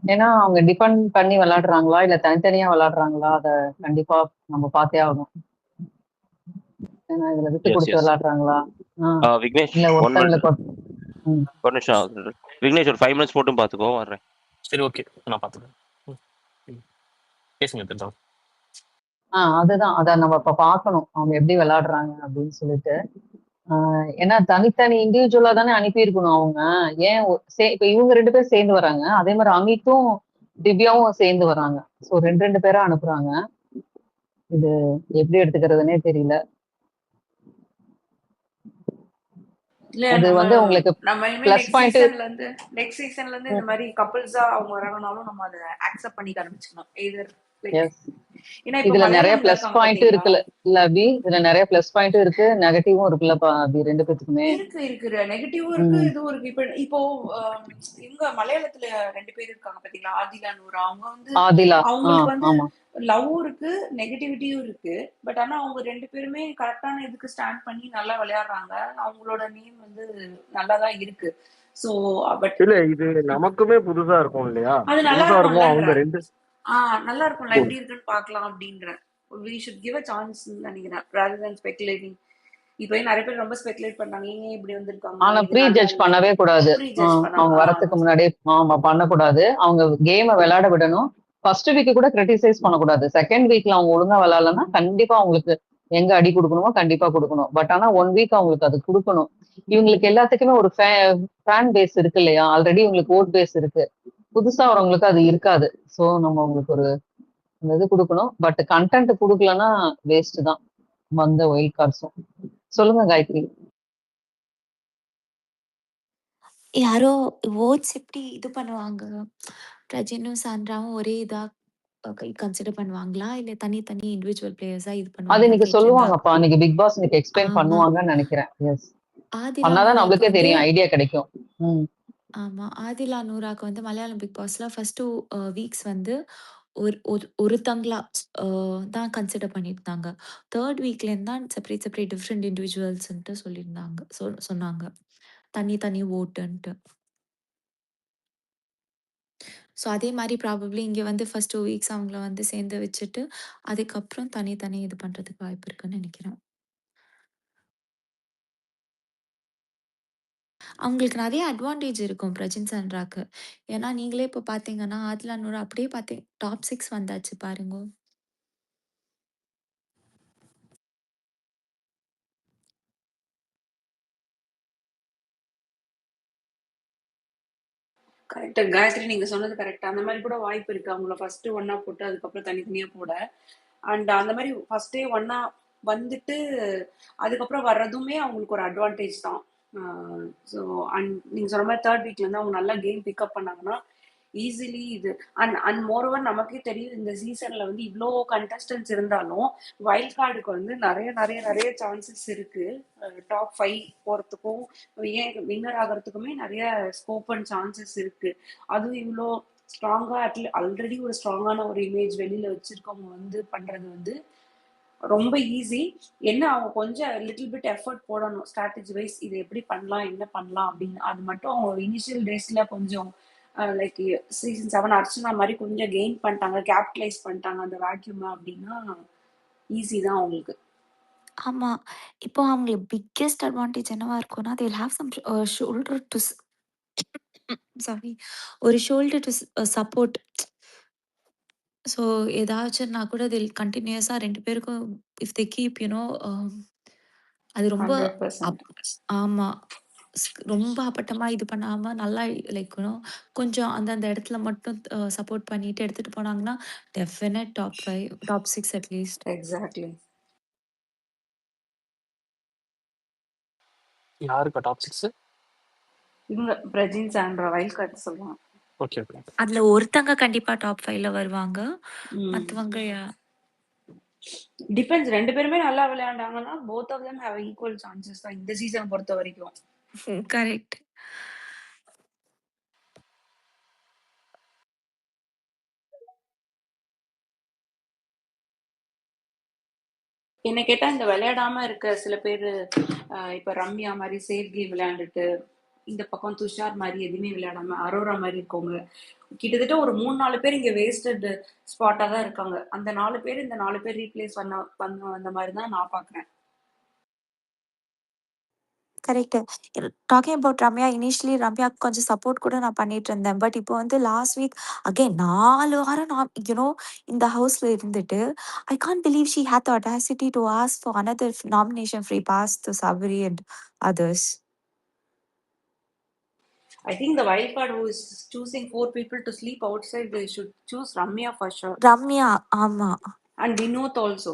ஏன்னா அவங்க டிபெண்ட் பண்ணி விளையாடுறாங்களா இல்ல தனித்தனியா விளையாடுறாங்களா அத கண்டிப்பா நம்ம பார்த்தே ஆகணும். ஏன்னா இதுல விட்டு எஸ் கொடுத்து எஸ் விளையாடுறாங்களா விக்னேஷ் இல்ல 1 மினிட் ஒருத்தங்களுக்கு ஒரு நிமிஷம் விக்னேஷ் ஒரு 5 மினிட்ஸ் மட்டும் பார்த்துக்கோ வர்றேன். சரி ஓகே நான் பார்த்துக்கிறேன். பேசுங்க தெரிஞ்சா. அதுதான் அத நம்ம இப்ப பார்க்கணும் அவங்க எப்படி விளையாடுறாங்க அப்படின்னு சொல்லிட்டு. ஏன்னா தனித்தனி இண்டிவிஜுவலா தானே அனுப்பியிருக்கணும் அவங்க. ஏன் இப்ப இவங்க 2 பேரும் சேர்ந்து வராங்க, அதே மாதிரி அமித்தும் திவ்யாவும் சேர்ந்து வராங்க. ஸோ 2 பேரா அனுப்புறாங்க. இது எப்படி எடுத்துக்கிறதுனே தெரியல. இல்ல அது வந்து உங்களுக்கு நம்ம பிளஸ் பாயிண்ட் நெக்ஸ்ட் சீசன்ல இருந்து இந்த மாதிரி கப்பல்ஸா அவங்க வராங்கனாலும் நம்ம அதை அக்செப்ட் பண்ணி ஆரம்பிச்சுக்கணும். எய்தர் ஏன்னா இப்ப இதுல நிறைய மலையாளம்ல பிளஸ் இருக்காங்க பாயிண்ட் பாத்தீங்களா? இருக்குல்ல இல்ல அபி, இதுல நிறைய பிளஸ் பாயிண்ட் இருக்கு, நெகட்டிவும் இருக்குல்ல அபி, 2 பேத்துக்குமே இருக்கு நெகட்டிவும் இருக்கு, இதுவும் இருக்கு. இப்போ இவங்க மலையாளத்துல 2 பேர் இருக்காங்க பாத்தீங்களா, ஆதிலா நூரா. அவங்க வந்து ஆதிலா. அவங்களுக்கு வந்து ஆமா லவ்வும் இருக்கு நெகட்டிவிட்டியும் இருக்கு. பட் ஆனா அவங்க 2 பேருமே கரெக்டான இதுக்கு ஸ்டாண்ட் பண்ணி நல்லா விளையாடுறாங்க. அவங்களோட நேம் வந்து நல்லாதான் இருக்கு. சோ பட் இல்ல இது நமக்குமே புதுசா இருக்கும் இல்லையா? அது நல்லா புதுசா இருக்கும். அவங்க இருக்கும்ல, 2 நல்லா இருக்கும்ல, எப்படி இருக்குன்னு பாக்கலாம் அப்படின்ற. we should give a chance நினைக்கிறேன் rather than speculating. இப்போ நிறைய பேர் ரொம்ப ஸ்பெகுலேட் பண்றாங்க, ஏன் இப்படி வந்திருக்காங்க, ஆனா இது ப்ரீ நல்லா ஜட்ஜ் இல்ல, பண்ணவே கூடாது. ப்ரீ ஜட்ஜ் பண்ண அவங்க வரதுக்கு முன்னாடி பண்ணக்கூடாது. அவங்க கேமை விளையாட விடணும். ஃபர்ஸ்ட் வீக் கூட கிரிட்டிசைஸ் பண்ணக்கூடாது. செகண்ட் வீக்ல அவங்க ஒழுங்கா விளையாடலன்னா கண்டிப்பா அவங்களுக்கு எங்க அடி கொடுக்கணுமோ கண்டிப்பா கொடுக்கணும். பட் ஆனா 1 வீக் அவங்களுக்கு அது கொடுக்கணும். இவங்களுக்கு எல்லாத்துக்குமே ஒரு ஃபேன் பேஸ் இருக்கு இல்லையா, ஆல்ரெடி இவங்களுக்கு ஓட் பேஸ் இருக்கு. புதுசா வரவங்களுக்கு அது இருக்காது. ஸோ நம்ம அவங்களுக்கு ஒரு இது கொடுக்கணும். பட் கண்டென்ட் கொடுக்கலன்னா வேஸ்ட் தான் வந்த ஒயில்ட் கார்ட்ஸும். சொல்லுங்க காயத்ரி. யாரோ ஓட்ஸ் எப்படி இது பண்ணுவாங்க, பிரஜனும் சாண்ட்ராவும் ஒரே இதா கன்சிடர் பண்ணுவாங்களா இல்ல தனி இண்டிவிஜுவல் பிளேயர்ஸா இது அது பண்ணுவாங்களா இன்னைக்கு கேட்டிருந்தா. சொல்லுவாங்கப்பா, இன்னைக்கு பிக் பாஸ் இன்னைக்கு எக்ஸ்பிளைன் ஆமா, பண்ணுவாங்கன்னு நினைக்கிறேன். எஸ், ஆதிலா பண்ணாதான் நூராக்கு நம்மளுக்கே வந்து தெரியும், ஐடியா கிடைக்கும். ஆமா, ஆதிலா நூராக்கு வந்து மலையாளம் பிக் பாஸ்ல ஃபர்ஸ்ட் 2 வீக்ஸ் வந்து ஒருத்தங்களா தான் கன்சிடர் பண்ணியிருந்தாங்க. 3rd வீக்லேருந்து தான் செப்பரேட் டிஃப்ரெண்ட் இண்டிவிஜுவல்ஸ்ன்ட்டு சொல்லியிருந்தாங்க, சொன்னாங்க தனி ஓட்டுன்ட்டு. ஸோ அதே மாதிரி ப்ராபப்ளி இங்கே வந்து ஃபர்ஸ்ட் 2 வீக்ஸ் அவங்கள வந்து சேர்ந்து வச்சுட்டு அதுக்கப்புறம் தனி இது பண்ணுறதுக்கு வாய்ப்பு இருக்குன்னு நினைக்கிறேன். அவங்களுக்கு நிறைய அட்வான்டேஜ் இருக்கும் பிரஜன் சாண்ட்ராக்கு. ஏன்னா நீங்களே இப்போ பார்த்தீங்கன்னா ஆதிலா நூரா அப்படியே பார்த்தீங்க டாப் 6 வந்தாச்சு பாருங்க. கரெக்ட் காயத்ரி, நீங்க சொன்னது கரெக்ட். அந்த மாதிரி கூட வாய்ப்பு இருக்கு. அவங்கள ஃபர்ஸ்ட் ஒன்னா போட்டு அதுக்கப்புறம் தனித்தனியா போட. அண்ட் அந்த மாதிரி ஃபர்ஸ்டே ஒன்னா வந்துட்டு அதுக்கப்புறம் வர்றதுமே அவங்களுக்கு ஒரு அட்வான்டேஜ் தான். ஸோ அண்ட் நீங்க சொன்ன மாதிரி 3rd வீக்ல இருந்து அவங்க நல்லா கேம் பிக்கப் பண்ணாங்கன்னா ஈஸிலி இது. அண்ட் மோரோவர் நமக்கே தெரியும் இந்த சீசன்ல வந்து இவ்வளோ கண்டஸ்டன்ஸ் இருந்தாலும் வைல்ட் கார்டுக்கு வந்து நிறைய சான்சஸ் இருக்கு. டாப் 5 போறதுக்கும் ஏன் வின்னர் ஆகிறதுக்குமே நிறைய ஸ்கோப் அண்ட் சான்சஸ் இருக்கு. அதுவும் இவ்வளோ ஸ்ட்ராங்கா ஆல்ரெடி ஒரு ஸ்ட்ராங்கான ஒரு இமேஜ் வெளியில வச்சிருக்கவங்க வந்து பண்றது வந்து ரொம்ப ஈஸி. என்ன அவங்க கொஞ்சம் லிட்டில் பிட் எஃபர்ட் போடணும் ஸ்ட்ராட்டஜி வைஸ், இது எப்படி பண்ணலாம் என்ன பண்ணலாம் அப்படின்னு. அது மட்டும் அவங்க இனிஷியல் டேஸ்ல கொஞ்சம் லைக் சீசன் 7 அர்ச்சனா மாதிரி கொஞ்சம் கெயின் பண்ணிட்டாங்க, கேபிட்டலைஸ் பண்ணிட்டாங்க அந்த வேக்யூமை அப்படின்னா ஈஸி தான் அவங்களுக்கு. ஆமா, இப்போ அவங்களுக்கு பிக்கெஸ்ட் அட்வான்டேஜ் என்னவா இருக்கும்னா they will have some shoulder to sorry ஒரு ஷோல்டர் டு சப்போர்ட். ஸோ ஏதாச்சும்னா கூட தில் கண்டினியூஸாக 2 பேருக்கும் இஃப் தே கீப் அது ரொம்ப 100%. ஆமா. ரொம்ப அப்பட்டமா இது பண்ணாம நல்லா லைக் கொஞ்சம் அந்தந்த இடத்துல மட்டும் சப்போர்ட் பண்ணிட்டு எடுத்துட்டு போனாங்கன்னா definite top 5 top 6 at least. Exactly. யாருக்கு டாப் 6? இவங்க பிரஜின் சாண்ட்ரா வைல்ட் கார்டு சொல்லுவாங்க. ஓகே அதுல ஒருத்தங்க கண்டிப்பா டாப் 5ல வருவாங்க, மத்தவங்க டிபெண்ட்ஸ். 2 பேருமே நல்லா விளையாண்டாங்கன்னா both of them have equal chances தான் இந்த சீசன் பொறுத்த வரைக்கும். கரெக்ட். என்ன கேட்டா இந்த விளையாடாம இருக்க சில பேர் இப்ப ரம்யா மாதிரி சேஃப் கேம் விளையாண்டுட்டு, இந்த பக்கம் துஷார் மாதிரி எதுவுமே விளையாடாம அரோரா மாதிரி இருக்கவங்க கிட்டத்தட்ட ஒரு 3-4 பேர் இங்க வேஸ்டட் ஸ்பாட்டா தான் இருக்காங்க. அந்த 4 பேர் இந்த 4 பேர் ரீப்ளேஸ் பண்ண அந்த மாதிரி தான் நான் பாக்குறேன். Correct. Talking about Ramya, initially ரம்யாக்கு கொஞ்சம் சப்போர்ட் கூட நான் பண்ணிட்டு இருந்தேன். பட் இப்போ வந்து லாஸ்ட் வீக் அகைன் 4 வாரம் நான் இந்த ஹவுஸ்ல இருந்துட்டு I can't believe she had the audacity to ask for another nomination free pass to Sabari and others. I think the wild card who is choosing 4 people to sleep outside, they should choose Ramya for sure. Ramya ஆமா. And Vinod also.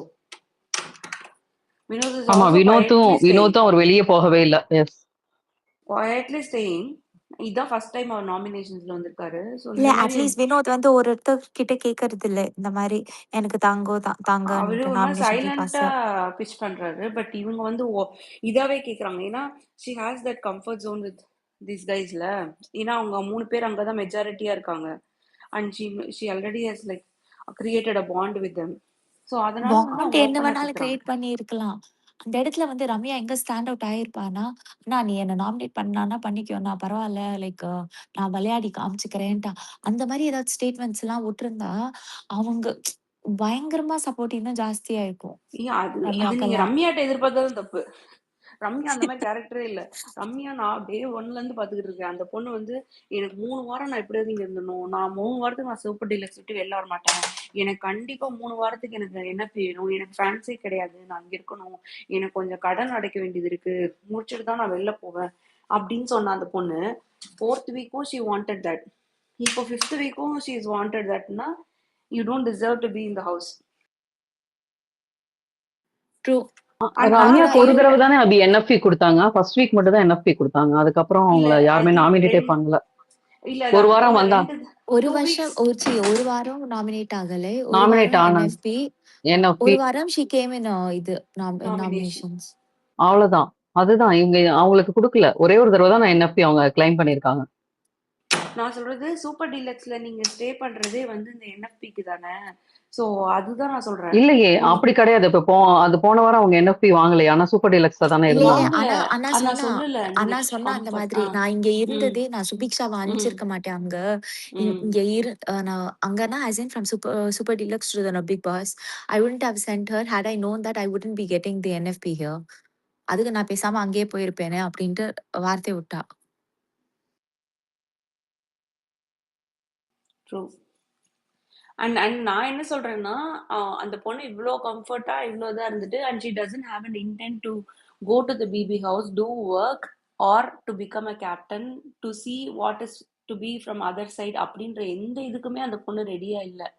Vinod is ஆமா also வினோத்தும் quietly staying. வினோத்தும் அவர் வெளியே போகவே இல்ல. Yes Quietly staying. இதான் first time அவர் நாமினேஷன்ஸ்ல வந்திருக்காரு. So இல்ல இந்த மாதிரி அட்லீஸ்ட் வினோத் வந்து ஒரு கிட்ட கேட்கறது இல்ல இந்த மாதிரி எனக்கு அவரு தாங்கன்ட்டு ஒரு மாதிரி நாமினேஷன் சைலண்டா பாஸ். பிச் பண்றாரு. பட் இவங்க வந்து இதாவே கேக்குறாங்க. ஏன்னா she has that comfort zone with this கைஸ்ல. ஏன்னா அவங்க 3 பேர் அங்கதான் மெஜாரிட்டியா இருக்காங்க. And she already has like created a bond with them. So அதனால வந்து பாண்ட் அவங்க என்ன ஓப்பனா வேணாலும் கேக்குறாங்க. கிரியேட் பண்ணி இருக்கலாம். அந்த இடத்துல வந்து ரம்யா எங்க ஸ்டாண்ட் அவுட் ஆயிருப்பானா, நான் நீ என்ன நாமினேட் பண்ணானா பண்ணிக்கோ, நான் பரவாயில்ல, லைக் நான் விளையாடி காமிச்சுக்கிறேன்ட்டா அந்த மாதிரி ஏதாவது ஸ்டேட்மெண்ட்ஸ் எல்லாம் விட்டுருந்தா அவங்க பயங்கரமா சப்போர்ட் இன்னும் ஜாஸ்தியா இருக்கும் அது நீங்க ரம்யாக்கெல்லாம். ரம்யாட்ட எதிர்பார்த்ததும் தப்பு. ரம்யா அந்த மாதிரி கேரக்டரே இல்ல. ரம்யா நான் டே 1ல இருந்து பாத்துக்கிட்டு இருக்கேன். அந்த பொண்ணு வந்து எனக்கு 3 வாரம் நான் எப்படியாவது இங்க இருந்தணும், நான் 3 வாரத்துக்கு நான் சூப்பர் டீலக்ஸ் விட்டு வெளில வர மாட்டேன், எனக்கு கண்டிப்பா 3 வாரத்துக்கு எனக்கு என்ன வேணும், எனக்கு ஃபேன்ஸே கிடையாது, நான் இங்க இருக்கணும், எனக்கு கொஞ்சம் கடன் அடைக்க வேண்டியது இருக்கு, முடிச்சுட்டு தான் நான் வெளில போவேன் அப்படின்னு சொன்ன அந்த பொண்ணு 4th வீக்கும் ஷி வாண்டட் தட். இப்போ 5th வீக்கும் ஷி இஸ் வாண்டட் தட்னா you don't deserve to be in the house. True. ரம்யாக்கு ஒரு தடவை தானே அபி என்எஃப்பி கொடுத்தாங்க. ஃபர்ஸ்ட் வீக் மட்டும் தான் என்எஃப்பி கொடுத்தாங்க. அதுக்கப்புறம் அவங்கள யாருமே நாமினேட்டே பண்ணல. ஒரு வாரம் வந்தாங்க. ஒரு வாரம் நாமினேட் ஆகல. நாமினேட் ஆனாங்க. ஒரு வாரம் she came in இது நாமினேஷன்ஸ். அவ்வளவுதான். அதுதான் இவங்க அவங்களுக்கு கொடுக்கல. ஒரே ஒரு தடவை தான் என்எஃப்பி அவங்க கிளைம் பண்ணிருக்காங்க. நான் சொல்றது சூப்பர் டீலக்ஸ்ல நீங்க ஸ்டே பண்றதே வந்து இந்த என்எஃப்பிக்கு தானே. சோ அதுதான் நான் சொல்றேன். இல்லையே அப்படி கிடையாது. இப்ப அது போன வாரம் அவங்க என்எஃப்பி வாங்கலையே. ஆனா சூப்பர் டீலக்ஸ்ல தானே இருந்தாங்க. ஆனா சொன்னா அந்த மாதிரி நான் இங்க இருந்ததே நான் சுபிக்ஷாவை அனுப்பிச்சிருக்க மாட்டேன் அங்க. இங்க நான் அங்கன்னா as in from super deluxe to the big boss I wouldn't have sent her had I known that I wouldn't be getting the NFP here. அதுக்கு நான் பேசாம அங்கேயே போயிருப்பேனே அப்படின்ட்டு வார்த்தை விட்டா. ட்ரூ. அண்ட் நான் என்ன சொல்றேன்னா அந்த பொண்ணு இவ்வளோ கம்ஃபர்ட்டா இவ்வளோதான் இருந்துட்டு and she doesn't have an intent to go to the BB house, to work or to become a captain, to see what is to be from other side அப்படின்ற எந்த இதுக்குமே அந்த பொண்ணு ரெடியா இல்லை.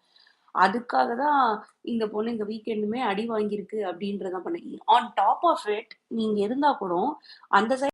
அதுக்காக தான் இந்த பொண்ணு இந்த வீக்கெண்டுமே அடி வாங்கியிருக்கு அப்படின்றதான் பண்ண. ஆன் டாப் ஆஃப் இட் நீங்க இருந்தா கூட அந்த சைட்